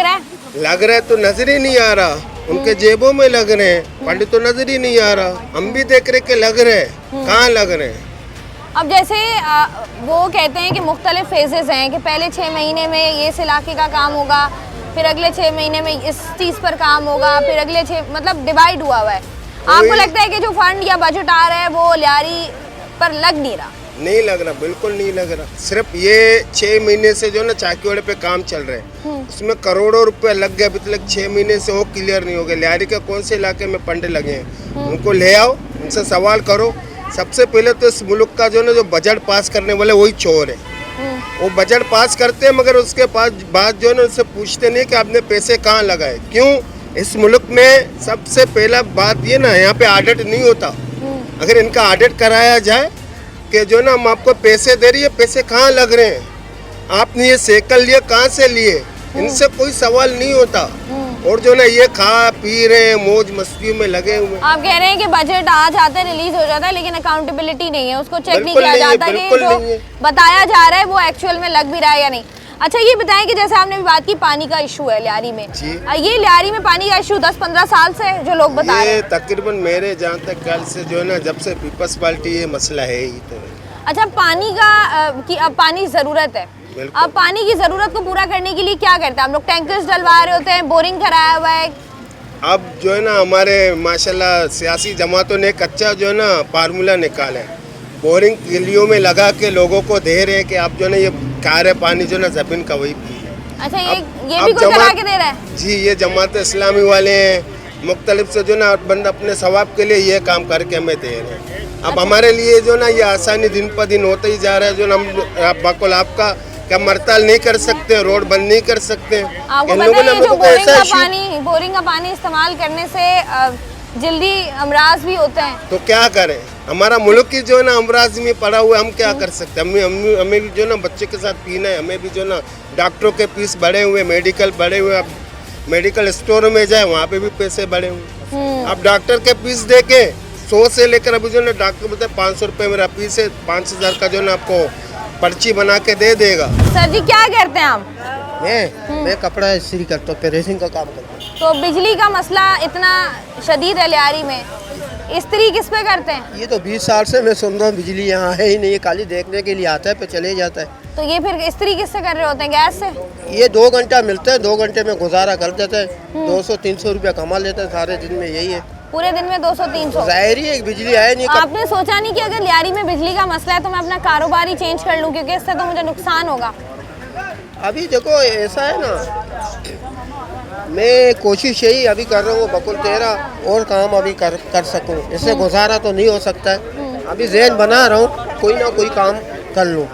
रहा है तो नजर ही नहीं आ रहा, उनके जेबों में लग रहे हैं, फंड तो नजर ही नहीं आ रहा। हम भी देख रहे कि लग रहे हैं, कहाँ लग रहे हैं? अब जैसे वो कहते हैं कि मुख्तलिफ फेजेस हैं कि पहले 6 महीने में इस इलाके का काम होगा, फिर अगले 6 महीने में इस चीज़ पर काम होगा, फिर अगले 6, मतलब डिवाइड हुआ है। आपको लगता है कि जो फंड या बजट आ रहा है वो लियारी पर लग नहीं रहा? नहीं लग रहा, बिल्कुल नहीं लग रहा। सिर्फ ये 6 महीने से जो ना चाकीवाड़े पे काम चल रहे हैं, उसमें करोड़ों रुपए लग गए, अभी तक 6 महीने से वो क्लियर नहीं हो गया। लियारी के कौन से इलाके में फंड लगे हैं, उनको ले आओ, उनसे सवाल करो सबसे पहले तो इस मुल्क का जो ना जो बजट पास करने वाले वही चोर है। वो बजट पास करते हैं मगर उसके बाद जो ना उनसे पूछते नहीं कि आपने पैसे कहाँ लगाए। क्यों? इस मुल्क में सबसे पहला बात ये ना, यहाँ पे ऑडिट नहीं होता। अगर इनका ऑडिट कराया जाए कि जो ना हम आपको पैसे दे रही है, पैसे कहाँ लग रहे हैं, आपने ये साइकिल लिए कहाँ से लिए, इनसे कोई सवाल नहीं होता। और जो ना ये खा पी रहे हैं, मौज मस्ती में लगे हुए। आप कह रहे हैं कि बजट आ जाता है, रिलीज हो जाता है, लेकिन अकाउंटेबिलिटी नहीं है, उसको चेक नहीं किया जाता कि जो बताया जा रहा है वो एक्चुअल में लग भी रहा है या नहीं। अच्छा ये बताएं कि जैसे आपने अभी बात की पानी का इशू है लियारी में, ये लियारी में पानी का इशू 10-15 साल से जो लोग बता रहे हैं। तकरीबन मेरे जहाँ तक ख्याल से जो है ना, जब से पीपल्स पार्टी ये मसला है ही। तो अच्छा पानी का कि अब पानी ज़रूरत है, अब पानी की ज़रूरत को पूरा करने के लिए क्या करते हैं आप लोग? टैंकर्स डलवा रहे होते हैं, बोरिंग कराया हुआ है। अब जो है ना हमारे माशाल्लाह सियासी जमातों ने कच्चा जो है ना फार्मूला निकाला है, बोरिंग गलियों में लगा के लोगों को दे रहे हैं कि आप जो है ना ये खारे पानी जो ना जमीन का वही पिए। अच्छा ये भी कोई करा के दे रहा है? जी ये जमात इस्लामी वाले हैं, मुख्तलिफ से जो ना बंद अपने सवाब के लिए ये काम करके हमें दे रहे हैं। अब हमारे लिए जो ना ये आसानी दिन पर दिन होता ही जा रहा है। जो हम बकुल आपका क्या मरताल नहीं कर सकते, रोड बंद नहीं कर सकते। आपको पता है ये जो बोरिंग का पानी इस्तेमाल करने से जल्दी अमराज भी होते हैं, तो क्या करें? हमारा मुल्क की जो है ना अमराज में पड़ा हुआ है, हम क्या कर सकते हैं? हमें भी जो ना बच्चे के साथ पीना है, हमें भी जो ना डॉक्टरों के फीस बढ़े हुए, मेडिकल बढ़े हुए। अब मेडिकल स्टोर में जाए वहाँ पे भी पैसे बढ़े हुए। अब डॉक्टर के फीस दे के 100 से लेकर अभी जो ना डॉक्टर बोलते 500 रुपये मेरा फीस है, 5000 का जो ना आपको पर्ची बना के दे देगा। सर जी क्या करते हैं आप? मैं कपड़ा इस्त्री करता हूँ, प्रेसिंग का काम करता हूँ। तो बिजली का मसला इतना शदीद है लियारी में, इस्त्री किस पे करते हैं? ये तो 20 साल से मैं सुन रहा हूँ, बिजली यहाँ है ही नहीं, ये खाली देखने के लिए आता है पे चले जाता है। तो ये फिर इस्त्री किससे कर रहे होते हैं? गैस से? ये 2 घंटा मिलता है, 2 घंटे में गुजारा कर देते हैं, 200-300 रुपया कमा लेते हैं सारे दिन में। यही है पूरे दिन में 200-300? जाहिर ही बिजली आए नहीं। आपने सोचा नहीं कि अगर लियारी में बिजली का मसला है तो मैं अपना कारोबार ही चेंज कर लूँ, क्योंकि इससे तो मुझे नुकसान होगा। अभी देखो ऐसा है ना, मैं कोशिश यही अभी कर रहा हूँ बकुल तेरा और काम अभी कर सकूँ, इससे गुजारा तो नहीं हो सकता है। अभी ज़हन बना रहा हूँ कोई ना कोई काम कर लूँ।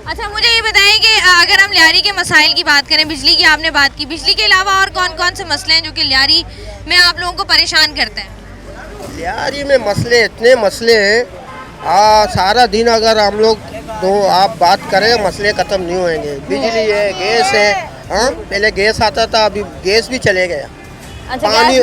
अच्छा मुझे ये बताएं कि अगर हम लियारी के मसाइल की बात करें, बिजली की आपने बात की, बिजली के अलावा और कौन कौन से मसले हैं जो कि लियारी में आप लोगों को परेशान करते हैं? लियारी में मसले इतने मसले हैं, सारा दिन अगर हम लोग आप बात करें मसले ख़त्म नहीं होंगे। बिजली है, गैस है, हाँ पहले गैस आता था, अभी गैस भी चले गया। अच्छा, पानी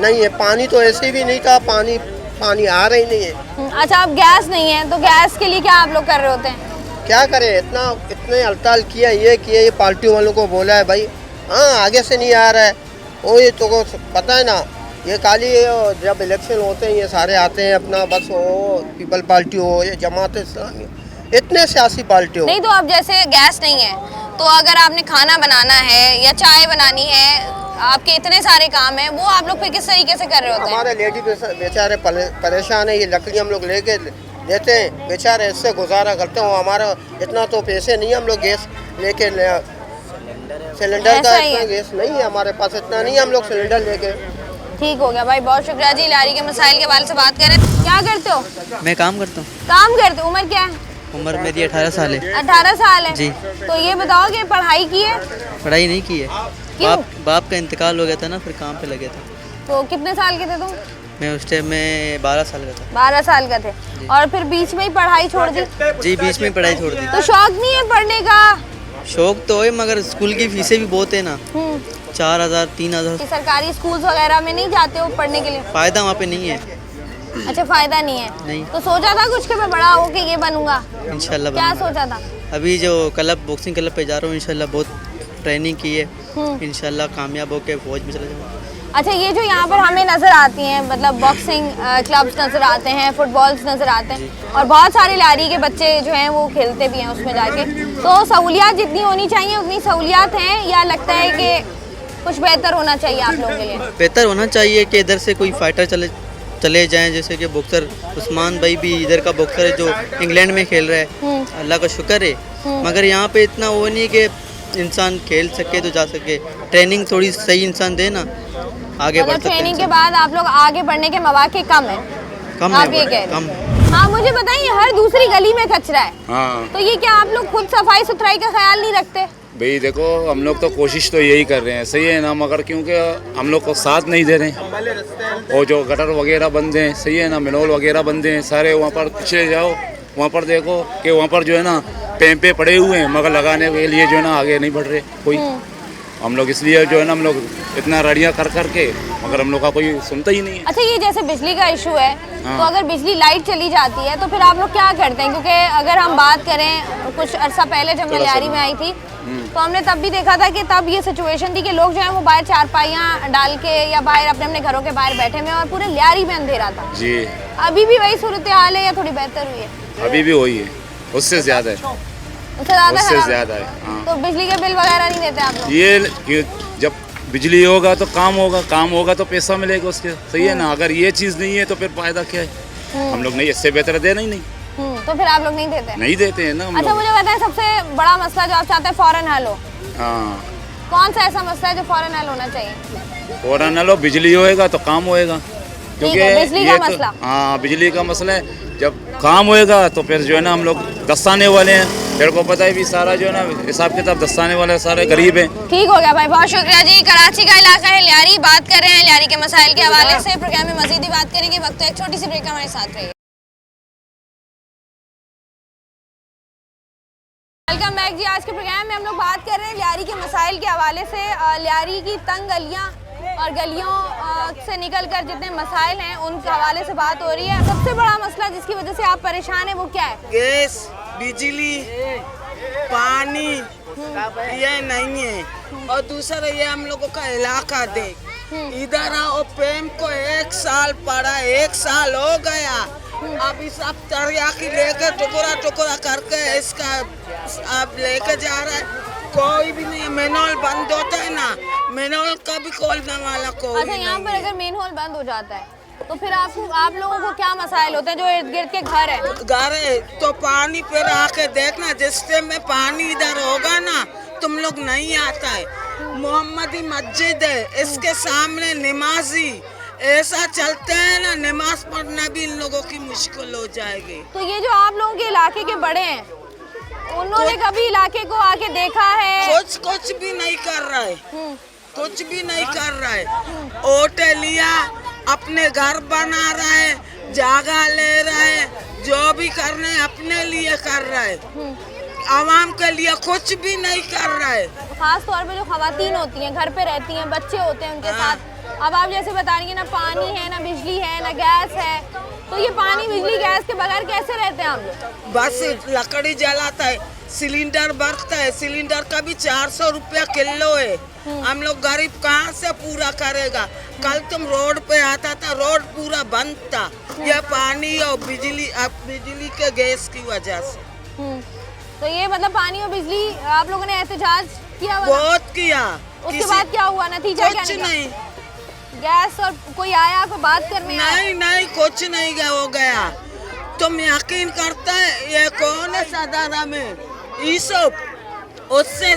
नहीं है, पानी तो ऐसे भी नहीं था, पानी आ रही नहीं है। अच्छा अब गैस नहीं है तो गैस के लिए क्या आप लोग कर रहे होते हैं? क्या करें, इतने हड़ताल किया, ये पार्टी वालों को बोला है भाई, हाँ आगे से नहीं आ रहा है। वो ये तो पता है ना, ये खाली जब इलेक्शन होते हैं ये सारे आते हैं अपना, बस हो पीपल पार्टी हो या जमात इस्लामी, इतने सियासी पार्टी हो। नहीं तो अब जैसे गैस नहीं है तो अगर आपने खाना बनाना है या चाय बनानी है, आपके इतने सारे काम हैं, वो आप लोग फिर किस तरीके से कर रहे होते हैं? हमारे लेडी बेचारे परेशान है, ये लकड़ी हम लोग लेके देते हैं, बेचारे इससे गुजारा करते हैं। हमारा इतना तो पैसे नहीं, हम लोग गैस लेके सिलेंडर का इतना गैस नहीं है हमारे पास, इतना नहीं हम लोग सिलेंडर लेके। ठीक हो गया भाई, बहुत शुक्रिया जी। लियारी के मसाइल के बारे से बात करें, क्या करते हो? मैं काम करता हूँ। काम करते हो? उम्र क्या है? उम्र मेरी 18 साल है। 18 साल है जी। तो ये बताओ कि पढ़ाई की है? पढ़ाई नहीं की है, बाप का इंतकाल हो गया था ना, फिर काम पे लगे थे। तो कितने साल के थे तुम? मैं उस टाइम में 12 साल का था। 12 साल का थे, और फिर बीच में ही पढ़ाई छोड़ दी? जी बीच में पढ़ाई छोड़ दी। तो शौक नहीं है पढ़ने का? शौक तो है मगर स्कूल की फीसें भी बहुत है ना, 4000 3000। सरकारी स्कूल वगैरह में नहीं जाते हो पढ़ने के लिए? फायदा वहाँ पे नहीं है। अच्छा फायदा नहीं है? नहीं। तो सोचा था कुछ कि मैं बड़ा हो के ये बनूंगा? इंशाल्लाह। क्या सोचा था? अभी जो क्लब बॉक्सिंग क्लब पे जा रहा हूँ, इंशाल्लाह बहुत ट्रेनिंग की है, इंशाल्लाह कामयाब होकर फौज में चला जाऊँगा। अच्छा ये जो यहाँ पर हमें नज़र आती हैं, मतलब बॉक्सिंग क्लब्स नज़र आते हैं, फुटबॉल्स नज़र आते हैं, और बहुत सारे लियारी के बच्चे जो हैं वो खेलते भी हैं उसमें जाके, तो सहूलियात जितनी होनी चाहिए उतनी सहूलियात हैं, या लगता है कि कुछ बेहतर होना चाहिए आप लोगों के लिए? बेहतर होना चाहिए कि इधर से कोई फाइटर चले जाएं, जैसे कि बॉक्सर उस्मान भाई भी इधर का बॉक्सर है जो इंग्लैंड में खेल रहा है, अल्लाह का शुक्र है। मगर यहाँ पे इतना वो नहीं कि इंसान खेल सके तो जा सके, ट्रेनिंग थोड़ी सही इंसान दे ना, आगे बढ़ सकते हैं। ट्रेनिंग के बाद आप लोग आगे बढ़ने के मौके कम है, कम आप ये कह रहे हैं? हाँ मुझे बताइए, हर दूसरी गली में कचरा है, हाँ तो ये क्या आप लोग खुद सफाई सुथराई का ख्याल नहीं रखते? भाई देखो, हम लोग तो कोशिश तो यही कर रहे हैं, सही है ना, मगर क्योंकि हम लोग को साथ नहीं दे रहे हैं। और जो गटर वगैरह बंद हैं, सही है ना, मिनोल वगैरह बंद हैं सारे। वहाँ पर पिछले जाओ, वहाँ पर देखो कि वहाँ पर जो है ना पैंपे पड़े हुए हैं, मगर लगाने के लिए जो है ना आगे नहीं बढ़ रहे कोई। हम लोग इसलिए जो है ना, हम लोग इतना रड़ियाँ कर करके, मगर हम लोग का कोई सुनता ही नहीं है। अच्छा, ये जैसे बिजली का इशू है, हाँ। तो अगर बिजली लाइट चली जाती है तो फिर आप लोग क्या करते हैं? क्योंकि अगर हम बात करें कुछ अरसा पहले जब मैं लियारी में आई थी, तो हमने तब भी देखा था कि तब ये सिचुएशन थी कि लोग जो है वो बाहर चारपाइयाँ डाल के या बाहर अपने अपने घरों के बाहर बैठे हुए और पूरे लियारी में अंधेरा था। जी, अभी भी वही सूरत हाल है या थोड़ी बेहतर हुई है? अभी भी वही है, उससे ज़्यादा है, उससे ज़्यादा है। हाँ। तो बिजली के बिल वगैरह नहीं देते आप लोग? ये जब बिजली होगा तो काम होगा तो पैसा मिलेगा उसके, सही है ना। अगर ये चीज़ नहीं है तो फिर फायदा क्या है? हम लोग नहीं, इससे बेहतर देना ही नहीं। तो फिर आप लोग नहीं देते? नहीं देते हैं ना हम अच्छा, लोग। मुझे बताएं, सबसे बड़ा मसला जो आप चाहते हैं फौरन हल हो, हाँ, कौन सा ऐसा मसला है जो फौरन हल होना चाहिए? फौरन हल हो, बिजली होएगा तो काम होएगा। ठीक है, बिजली का मसला। हाँ, बिजली का मसला है। जब काम होएगा तो फिर जो है ना हम लोग दस्ताने वाले हैं, तेरे को पता है भी सारा जो है ना हिसाब किताब दस्ताने वाले सारे गरीब हैं। ठीक हो गया भाई, बहुत शुक्रिया जी। कराची का इलाका है लियारी, बात कर रहे हैं लियारी के मसाइल के हवाले से। प्रोग्राम में मजीद ही बात करेंगे, वक्त तो एक छोटी सी ब्रेक, हमारे साथ रहिए। वेलकम बैक जी। आज के प्रोग्राम में हम लोग बात कर रहे हैं लियारी के मसाइल के हवाले से। लियारी की तंग गलियाँ और गलियों से निकलकर जितने मसाइल हैं उनके हवाले से बात हो रही है। सबसे बड़ा मसला जिसकी वजह से आप परेशान हैं वो क्या है? गैस, बिजली, पानी ये नहीं है। और दूसरा ये हम लोगों का इलाका देख, इधर आओ, पेम को 1 साल पड़ा, 1 साल हो गया। अभी सब तरयाकी लेकर टुकड़ा करके इसका अब लेके जा रहा है, कोई भी नहीं। मेनोल बंद होता है ना, मेनोल का भी खोलने वाला कोई। अच्छा, यहाँ पर अगर मेन होल बंद हो जाता है तो फिर आप लोगों को क्या मसाइल होते हैं जो इर्द गिर्द के घर है तो पानी फिर आके देखना, जिस टाइम में पानी इधर होगा ना तुम लोग नहीं आता है। मोहम्मदी मस्जिद है, इसके सामने नमाजी ऐसा चलते हैं ना, नमाज पढ़ना भी इन लोगों की मुश्किल हो जाएगी। तो ये जो आप लोगों के इलाके के बड़े हैं, उन्होंने कभी इलाके को आके देखा है? कुछ भी नहीं कर रहा है, कुछ भी नहीं कर रहा है। होटल लिया, अपने घर बना रहा है, जगह ले रहा है, जो भी करना है अपने लिए कर रहा है, आवाम के लिए कुछ भी नहीं कर रहा है। खास तौर पे जो खवातीन होती हैं, घर पे रहती हैं, बच्चे होते हैं उनके साथ। अब आप जैसे बता रही हैं ना, पानी है ना, बिजली है ना, गैस है, तो ये पानी बिजली गैस के बगैर कैसे रहते हैं हम लोग? बस लकड़ी जलाता है, सिलेंडर बरतता है, सिलेंडर का भी 400 रुपया किलो है। हम लोग गरीब कहाँ से पूरा करेगा? कल तुम रोड पे आता था, रोड पूरा बंद था, यह पानी और बिजली के गैस की वजह से। तो ये मतलब पानी और बिजली आप लोगों ने एहतजाज किया? बहुत किया। उसके बाद क्या हुआ, नतीजा क्या निकला? नहीं, गैस और कोई आया, कोई बात करने आया? नहीं, कुछ नहीं हो गया। तुम यकीन करता है ये कौन है सदारा में? यूसुफ, उससे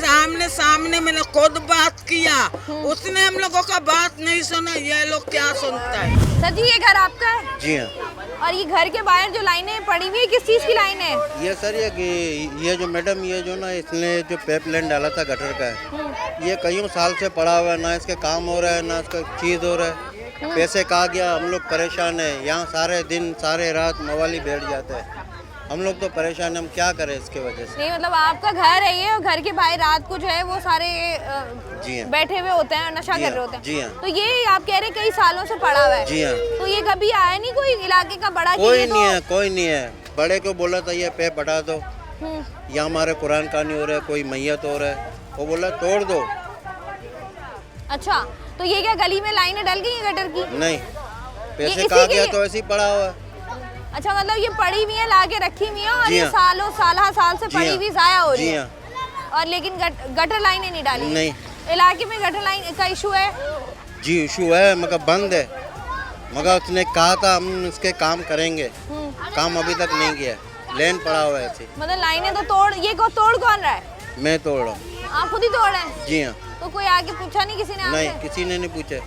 सामने मैंने खुद बात किया, उसने हम लोगों का बात नहीं सुना। ये लोग क्या सुनता है? सर जी, ये घर आपका है? जी हाँ। और ये घर के बाहर जो लाइनें पड़ी हुई है, किस चीज़ की लाइन है? ये सर ये जो मैडम ये जो ना इसने जो पाइपलाइन डाला था गटर का है, ये कईयों साल से पड़ा हुआ है, ना इसके काम हो रहा है ना इसका चीज़ हो रहा है। पैसे कहा गया, हम लोग परेशान है। यहाँ सारे दिन सारे रात मवाली बैठ जाते हैं, हम लोग तो परेशान, हम क्या करें इसके वजह से। नहीं मतलब आपका घर है ये, और घर के बाहर रात को जो है वो सारे जी हाँ, बैठे हुए होते हैं और नशा कर रहे होते हैं। जी हाँ। तो ये आप कह रहे हैं कई सालों से पड़ा हुआ है? जी हाँ। तो ये कभी आया नहीं कोई इलाके का बड़ा? कोई नहीं है, कोई नहीं है। बड़े को बोला था ये पे बढ़ा दो, या हमारे कुरान कहानी हो रहा है, कोई मैयत हो रहा है, वो बोला तोड़ दो। अच्छा, तो ये क्या गली में लाइनें डल गई हैं गटर की? नहीं, पैसे कहा गया तो ऐसे ही पड़ा हुआ है। अच्छा, मतलब ये पड़ी हुई है, लाके रखी हुई है और ये हाँ। साल से पड़ी हुई जाया हो रही है। हाँ। और लेकिन गटर लाइनें नहीं डाली? नहीं। इलाके में गटर लाइन का इशू है? जी इशू है, मगर बंद है, मगर उसने कहा था हम इसके काम करेंगे, काम अभी तक नहीं किया, लेन पड़ा हुआ है ऐसे। मतलब लाइनें तो तोड़, ये तोड़ कौन रहा है? मैं तोड़ रहा हूँ। आप खुद ही तोड़ रहे हैं? जी हाँ। तो कोई आके पूछा नहीं किसी ने? नहीं, किसी ने नहीं पूछा,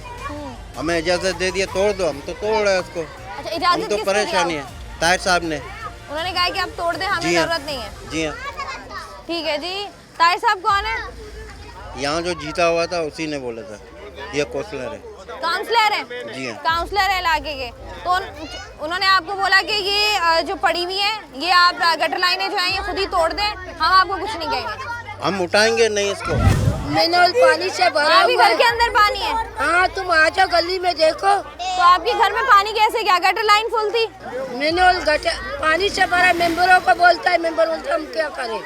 हमें इजाजत दे दिया तोड़ दो, हम तो तोड़ रहे हैं उसको। अच्छा, इजाजत हम तो परेशानी है। ताहिर साहब ने। उन्होंने कहा कि आप तोड़ दें, हमें जी हाँ। जरूरत नहीं है। जी हाँ, ठीक है जी। ताहिर साहब कौन है? यहाँ जो जीता हुआ था उसी ने बोला था, ये काउंसलर है। काउंसलर है? जी हाँ। काउंसलर है इलाके के। तो उन्होंने आपको बोला कि ये जो पड़ी हुई है, ये आप गटर लाइनें जो हैं ये खुद ही तोड़ दें, हम आपको कुछ नहीं कहेंगे। हम उठाएंगे नहीं इसको। मैनुअल पानी से भरा आपके हुआ घर के अंदर पानी है? हाँ, तुम आ जाओ गली में देखो। तो आपके घर में पानी कैसे गया? गटर लाइन फुल थी? मैनुअल गटर पानी से भरा, मेंबरों को बोलता है, मेंबर बोलता है हम क्या करें।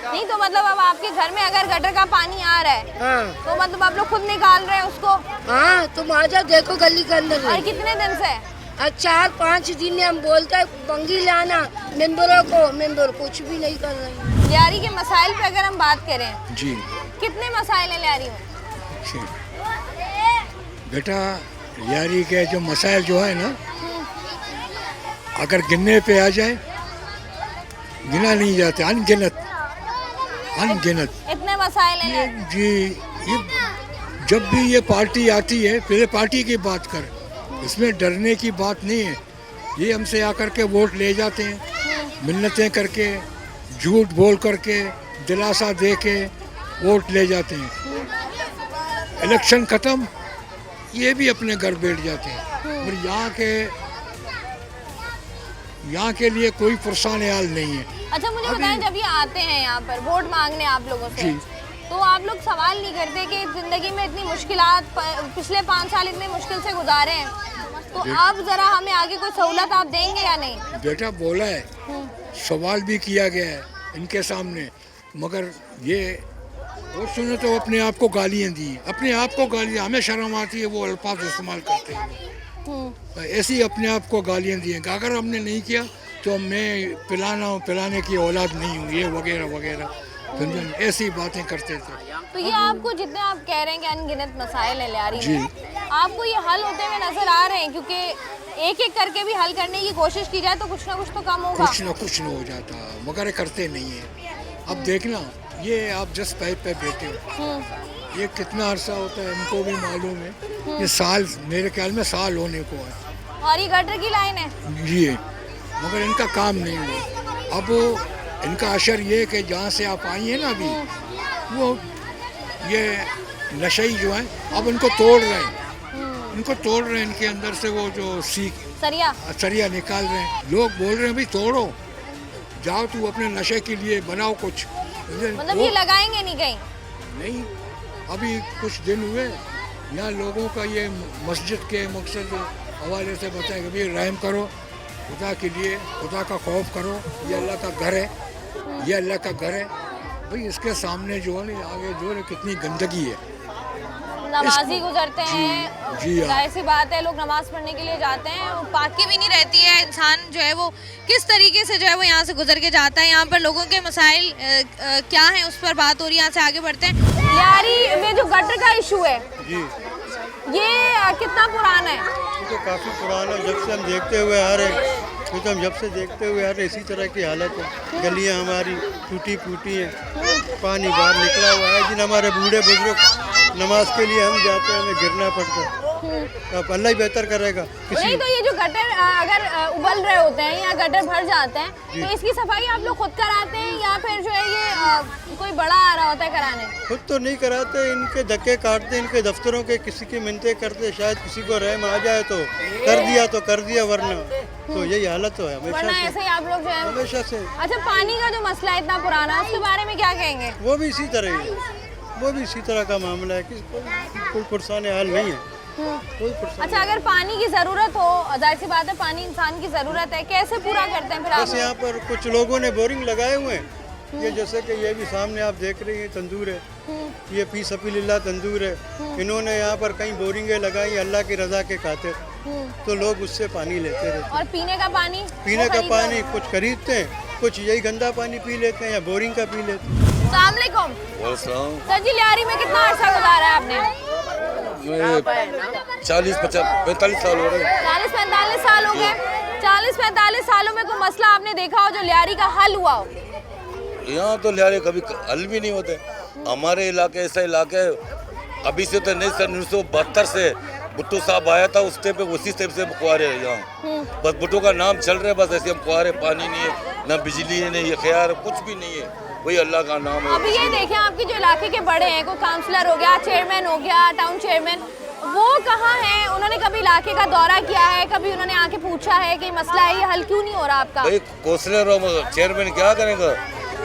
नहीं तो मतलब अब आपके घर में अगर गटर का पानी आ रहा है, हाँ, तो मतलब आप लोग खुद निकाल रहे हैं उसको? हाँ, तुम आ जाओ देखो गली के अंदर। और कितने दिन से? 4-5 दिन हम बोलते हैं बंगी लाना मेंबरों को, मेंबर कुछ भी नहीं कर रहे। लियारी के मसाइल पे अगर हम बात करें जी, कितने मसाइल हैं लियारी में? बेटा लियारी के जो मसाइल जो है ना, अगर गिनने पे आ जाए गिना नहीं जाते, अनगिनत अनगिनत इतने मसाइल हैं जी। ये जब भी ये पार्टी आती है पहले पार्टी की बात कर, इसमें डरने की बात नहीं है। ये हमसे आकर के वोट ले जाते हैं, मिन्नतें करके, झूठ बोल करके, दिलासा दे के वोट ले जाते हैं। इलेक्शन ख़त्म, ये भी अपने घर बैठ जाते हैं। और यहाँ के लिए कोई पुरसान हाल नहीं है। अच्छा मुझे बताएं, जब ये आते हैं यहाँ पर वोट मांगने आप लोगों से, तो आप लोग सवाल नहीं करते कि जिंदगी में इतनी मुश्किलात पिछले 5 साल इतने मुश्किल से गुजारे हैं, तो आप जरा हमें आगे कोई सहूलत आप देंगे या नहीं? बेटा बोला है, सवाल भी किया गया है इनके सामने, मगर ये वो सुने तो अपने आप को गालियाँ दी, अपने आप को गालियाँ, हमें शर्म आती है वो अल्फाज इस्तेमाल करते हैं। ऐसी अपने आप को गालियाँ दी हैं कि अगर हमने नहीं किया तो मैं पिलाने की औलाद नहीं हूँ, ये वगैरह वगैरह, ऐसी बातें करते थे। तो ये आपको जितने आप कह रहे हैं कि अनगिनत मसाइल है लियारी में, आपको ये हल होते हुए नजर आ रहे हैं? क्योंकि एक एक करके भी हल करने की कोशिश की जाए तो कुछ ना कुछ तो कम होगा। कुछ ना हो जाता, मगर करते नहीं है। अब देखना, ये आप जस्ट पाइप पे बैठे हो, ये कितना अरसा होता है इनको भी मालूम है। ये साल, मेरे ख्याल में साल होने को है। और ये गटर की लाइन है जी, मगर इनका काम नहीं हुआ। अब इनका असर ये कि जहाँ से आप आई हैं ना अभी, वो ये नशई जो है अब इनको तोड़ रहे हैं, इनको तोड़ रहे हैं, इनके अंदर से वो जो सरिया निकाल रहे हैं। लोग बोल रहे हैं भाई तोड़ो, जाओ तू अपने नशे के लिए बनाओ कुछ। मतलब ये लगाएंगे नहीं कहीं? नहीं, अभी कुछ दिन हुए यहाँ लोगों का ये मस्जिद के मकसद हवाले से बताया कि भाई रहम करो, खुदा के लिए, खुदा का खौफ करो, ये अल्लाह का घर है, ये अल्लाह का घर है। भाई इसके सामने जो है आगे जो है कितनी गंदगी है। नमाजी गुजरते हैं, जाहिर सी बात है, लोग नमाज पढ़ने के लिए जाते हैं, पाकी भी नहीं रहती है। इंसान जो है वो किस तरीके से जो है वो यहाँ से गुजर के जाता है। यहाँ पर लोगों के मसाइल क्या हैं उस पर बात हो रही है, यहाँ से आगे बढ़ते हैं। लियारी में जो गटर का इशू है ये कितना पुराना है? तो काफ़ी पुराना है, जब से हम देखते हुए आ रहे हैं, तो हम जब से देखते हुए आ रहे इसी तरह की हालत है। गलियां हमारी टूटी फूटी हैं, पानी बाहर निकला हुआ है। जिन हमारे बूढ़े बुजुर्ग नमाज के लिए हम जाते हैं, हमें गिरना पड़ता है, तो अब अल्लाह ही बेहतर करेगा। नहीं तो ये जो गटर अगर उबल रहे होते हैं या गटर भर जाते हैं, तो इसकी सफाई आप लोग खुद कराते हैं या फिर जो है ये कोई बड़ा आ रहा होता है कराने? खुद तो नहीं कराते, इनके धक्के काटते, इनके दफ्तरों के किसी की मिन्नतें करते, शायद किसी को रहम आ जाए तो कर दिया वरना तो यही हालत तो है हमेशा से। ऐसे ही आप लोग जो है हमेशा से। अच्छा, पानी का जो मसला है इतना पुराना है, उसके बारे में क्या कहेंगे? वो भी इसी तरह ही है, वो भी इसी तरह का मामला है कि कोई पुरसान हाल नहीं है। अच्छा, अगर पानी की ज़रूरत हो, जाहिर सी बात है पानी इंसान की ज़रूरत है, कैसे पूरा करते हैं फिर आप? बस यहाँ पर कुछ लोगों ने बोरिंग लगाए हुए हैं, ये जैसे कि ये भी सामने आप देख रही हैं तंदूर है, ये फी सबिलिल्लाह तंदूर है। इन्होंने यहाँ पर कई बोरिंगें लगाई अल्लाह की रज़ा के खातिर, तो लोग उससे पानी लेते रहते हैं। और पीने का पानी कुछ खरीदते हैं, कुछ यही गंदा पानी पी लेते हैं या बोरिंग का पी लेते हैं। अस्सलाम वालेकुम सर जी, लियारी में कितना अर्सा गुजारा है आपने? 40-45 साल हो रहे हैं। 40-45 साल हो गए। 40-45 सालों में कोई मसला आपने देखा हो जो लियारी का हल हुआ हो? यहाँ तो लियारी कभी हल भी नहीं होते। हमारे इलाके ऐसा इलाके अभी से तो नहीं, सन 1972 से भुट्टो साहब आया था उस टाइम पे, उसी टाइम से हम कुआरे हैं यहाँ। बस भुट्टो का नाम चल रहा है, बस ऐसे हम कुआरे, पानी नहीं है, ना बिजली है, नहीं खैर कुछ भी नहीं है, वही अल्लाह का नाम है। अभी ये देखें आपके जो इलाके के बड़े हैं, कोई काउंसलर हो गया, चेयरमैन हो गया, टाउन चेयरमैन, वो कहाँ हैं? उन्होंने कभी इलाके का दौरा किया है? कभी उन्होंने आके पूछा है कि मसला है ये हल क्यों नहीं हो रहा आपका? भाई काउंसलर और चेयरमैन क्या करेंगे?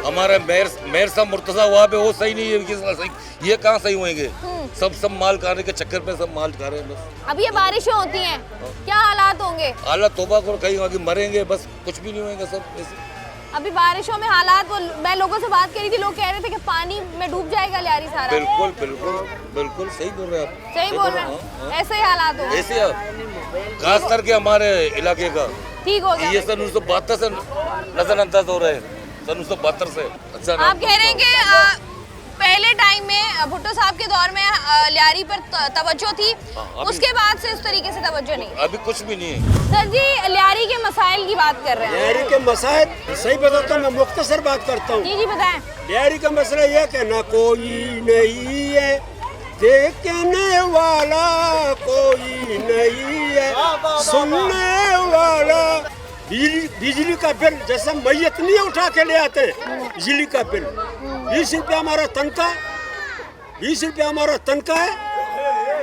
हमारे मेयर साहब मुर्तजा वहाँ पे वो सही नहीं है, ये कहाँ सही होंगे? सब माल खाने के चक्कर पे सब माल खा रहे हैं बस। अब ये बारिशें होती हैं, क्या हालात होंगे? हालात तोबा करो, कहीं आगे मरेंगे, बस कुछ भी नहीं होंगे सब ऐसे। अभी बारिशों में हालात, वो मैं लोगों से बात करी थी, लोग कह रहे थे कि पानी में डूब जाएगा लियारी सारा। बिल्कुल बिल्कुल बिल्कुल सही बोल रहे हैं आप, सही बोल रहे हैं, ऐसे ही हालात हो ऐसे खास करके हमारे इलाके का ठीक हो गया। ये सन 1972 से नजरअंदाज हो रहे हैं, सन 1972 से। अच्छा आप कह रहे हैं कि पहले टाइम में भुट्टो साहब के दौर में लियारी पर तवज्जो थी, उसके बाद से इस तरीके से तवज्जो नहीं? अभी कुछ भी नहीं है सर जी, लियारी के मसाइल की बात कर रहे हैं। लियारी के मसाइल सही बताता हूँ, मैं मुख्तसर बात करता हूँ। जी बताएं। लियारी का मसला यह कि ना कोई नहीं है देखने वाला, कोई नहीं है सुनने वाला। बिजली का बिल जैसे मैयत नहीं उठा के ले आते, बिजली का बिल 20 रुपया हमारा तनख्वाह, 20 रुपया हमारा तनख्वाह है,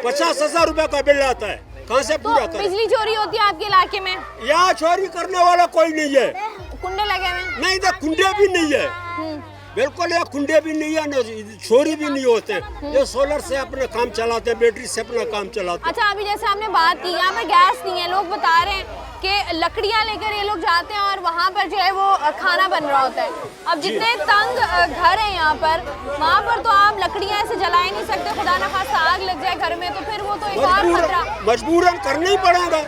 50,000 रुपया का बिल आता है, कहाँ से पूरा करें? बिजली चोरी होती है आपके इलाके में? यहाँ चोरी करने वाला कोई नहीं है। कुंडे लगे हुए? नहीं, इधर कुंडे भी नहीं है, बिल्कुल यहाँ कुंडे भी नहीं है, ना चोरी भी नहीं होते। ये सोलर से अपना काम चलाते, बैटरी से अपना काम चलाते। अच्छा, अभी जैसे आपने बात की, यहाँ पर गैस नहीं है, लोग बता रहे हैं कि लकड़ियाँ लेकर ये लोग जाते हैं और वहाँ पर जो है वो खाना बन रहा होता है। अब जितने तंग घर हैं यहाँ पर, वहाँ पर तो आप लकड़ियाँ ऐसे जला ही नहीं सकते, खुदा न खास्ता आग लग जाए घर में तो फिर वो तो एक और खतरा। मजबूरन करना ही पड़ेगा,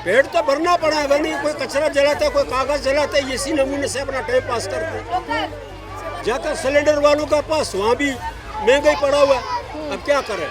पेट तो भरना पड़ेगा। नहीं कोई कचरा जलाता है, कोई कागज जलाता है, इसी नमूने से अपना टाइम पास करते हैं। जाकर सिलेंडर वालों का पास वहाँ भी महंगाई पड़ा हुआ है, अब क्या करें?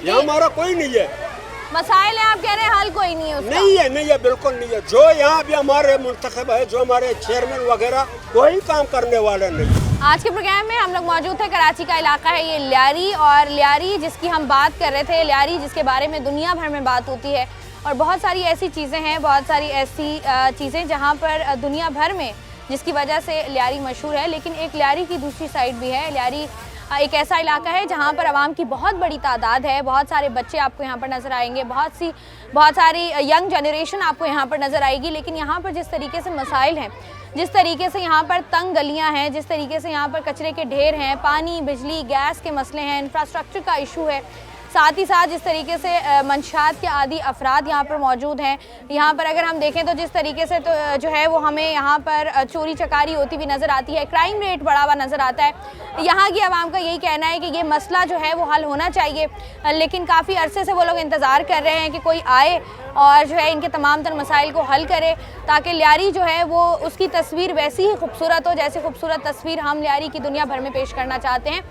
यहाँ हमारा कोई नहीं है। मसाइल है, आप कह रहे हैं हल कोई नहीं है उसका? नहीं है, बिल्कुल नहीं है। जो यहाँ भी हमारे मुंतखब है, जो हमारे चेयरमैन वगैरह, कोई काम करने वाले नहीं। आज के प्रोग्राम में हम लोग मौजूद थे, कराची का इलाका है ये लियारी, और लियारी जिसकी हम बात कर रहे थे, लियारी जिसके बारे में दुनिया भर में बात होती है, और बहुत सारी ऐसी चीज़ें हैं, बहुत सारी ऐसी चीज़ें जहाँ पर दुनिया भर में जिसकी वजह से लियारी मशहूर है। लेकिन एक लियारी की दूसरी साइड भी है। लियारी एक ऐसा इलाका है जहाँ पर आवाम की बहुत बड़ी तादाद है, बहुत सारे बच्चे आपको यहाँ पर नज़र आएंगे, बहुत सारी यंग जनरेशन आपको यहाँ पर नज़र आएगी। लेकिन यहाँ पर जिस तरीके से मसाइल हैं, जिस तरीके से यहाँ पर तंग गलियाँ हैं, जिस तरीके से यहाँ पर कचरे के ढेर हैं, पानी, बिजली, गैस के मसले हैं, इंफ्रास्ट्रक्चर का इशू है, साथ ही साथ जिस तरीके से मंशात के आदि अफराद यहाँ पर मौजूद हैं। यहाँ पर अगर हम देखें तो जिस तरीके से तो जो है वो हमें यहाँ पर चोरी चकारी होती हुई नज़र आती है, क्राइम रेट बढ़ा हुआ नज़र आता है। यहाँ की आवाम का यही कहना है कि ये मसला जो है वो हल होना चाहिए, लेकिन काफ़ी अरसे से वो लोग इंतज़ार कर रहे हैं कि कोई आए और जो है इनके तमाम तर मसाइल को हल करे, ताकि लियारी जो है वो उसकी तस्वीर वैसी ही खूबसूरत हो जैसे खूबसूरत तस्वीर हम लियारी की दुनिया भर में पेश करना चाहते हैं।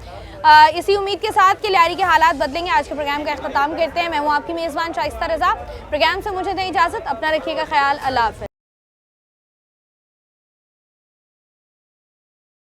इसी उम्मीद के साथ कि लियारी के हालात बदलेंगे, आज के प्रोग्राम का अख्ताम करते हैं। मैं हूँ आपकी मेज़बान शाइस्ता रज़ा। प्रोग्राम से मुझे दें इजाज़त, अपना रखिएगा ख्याल, अल्लाह हाफ़िज़।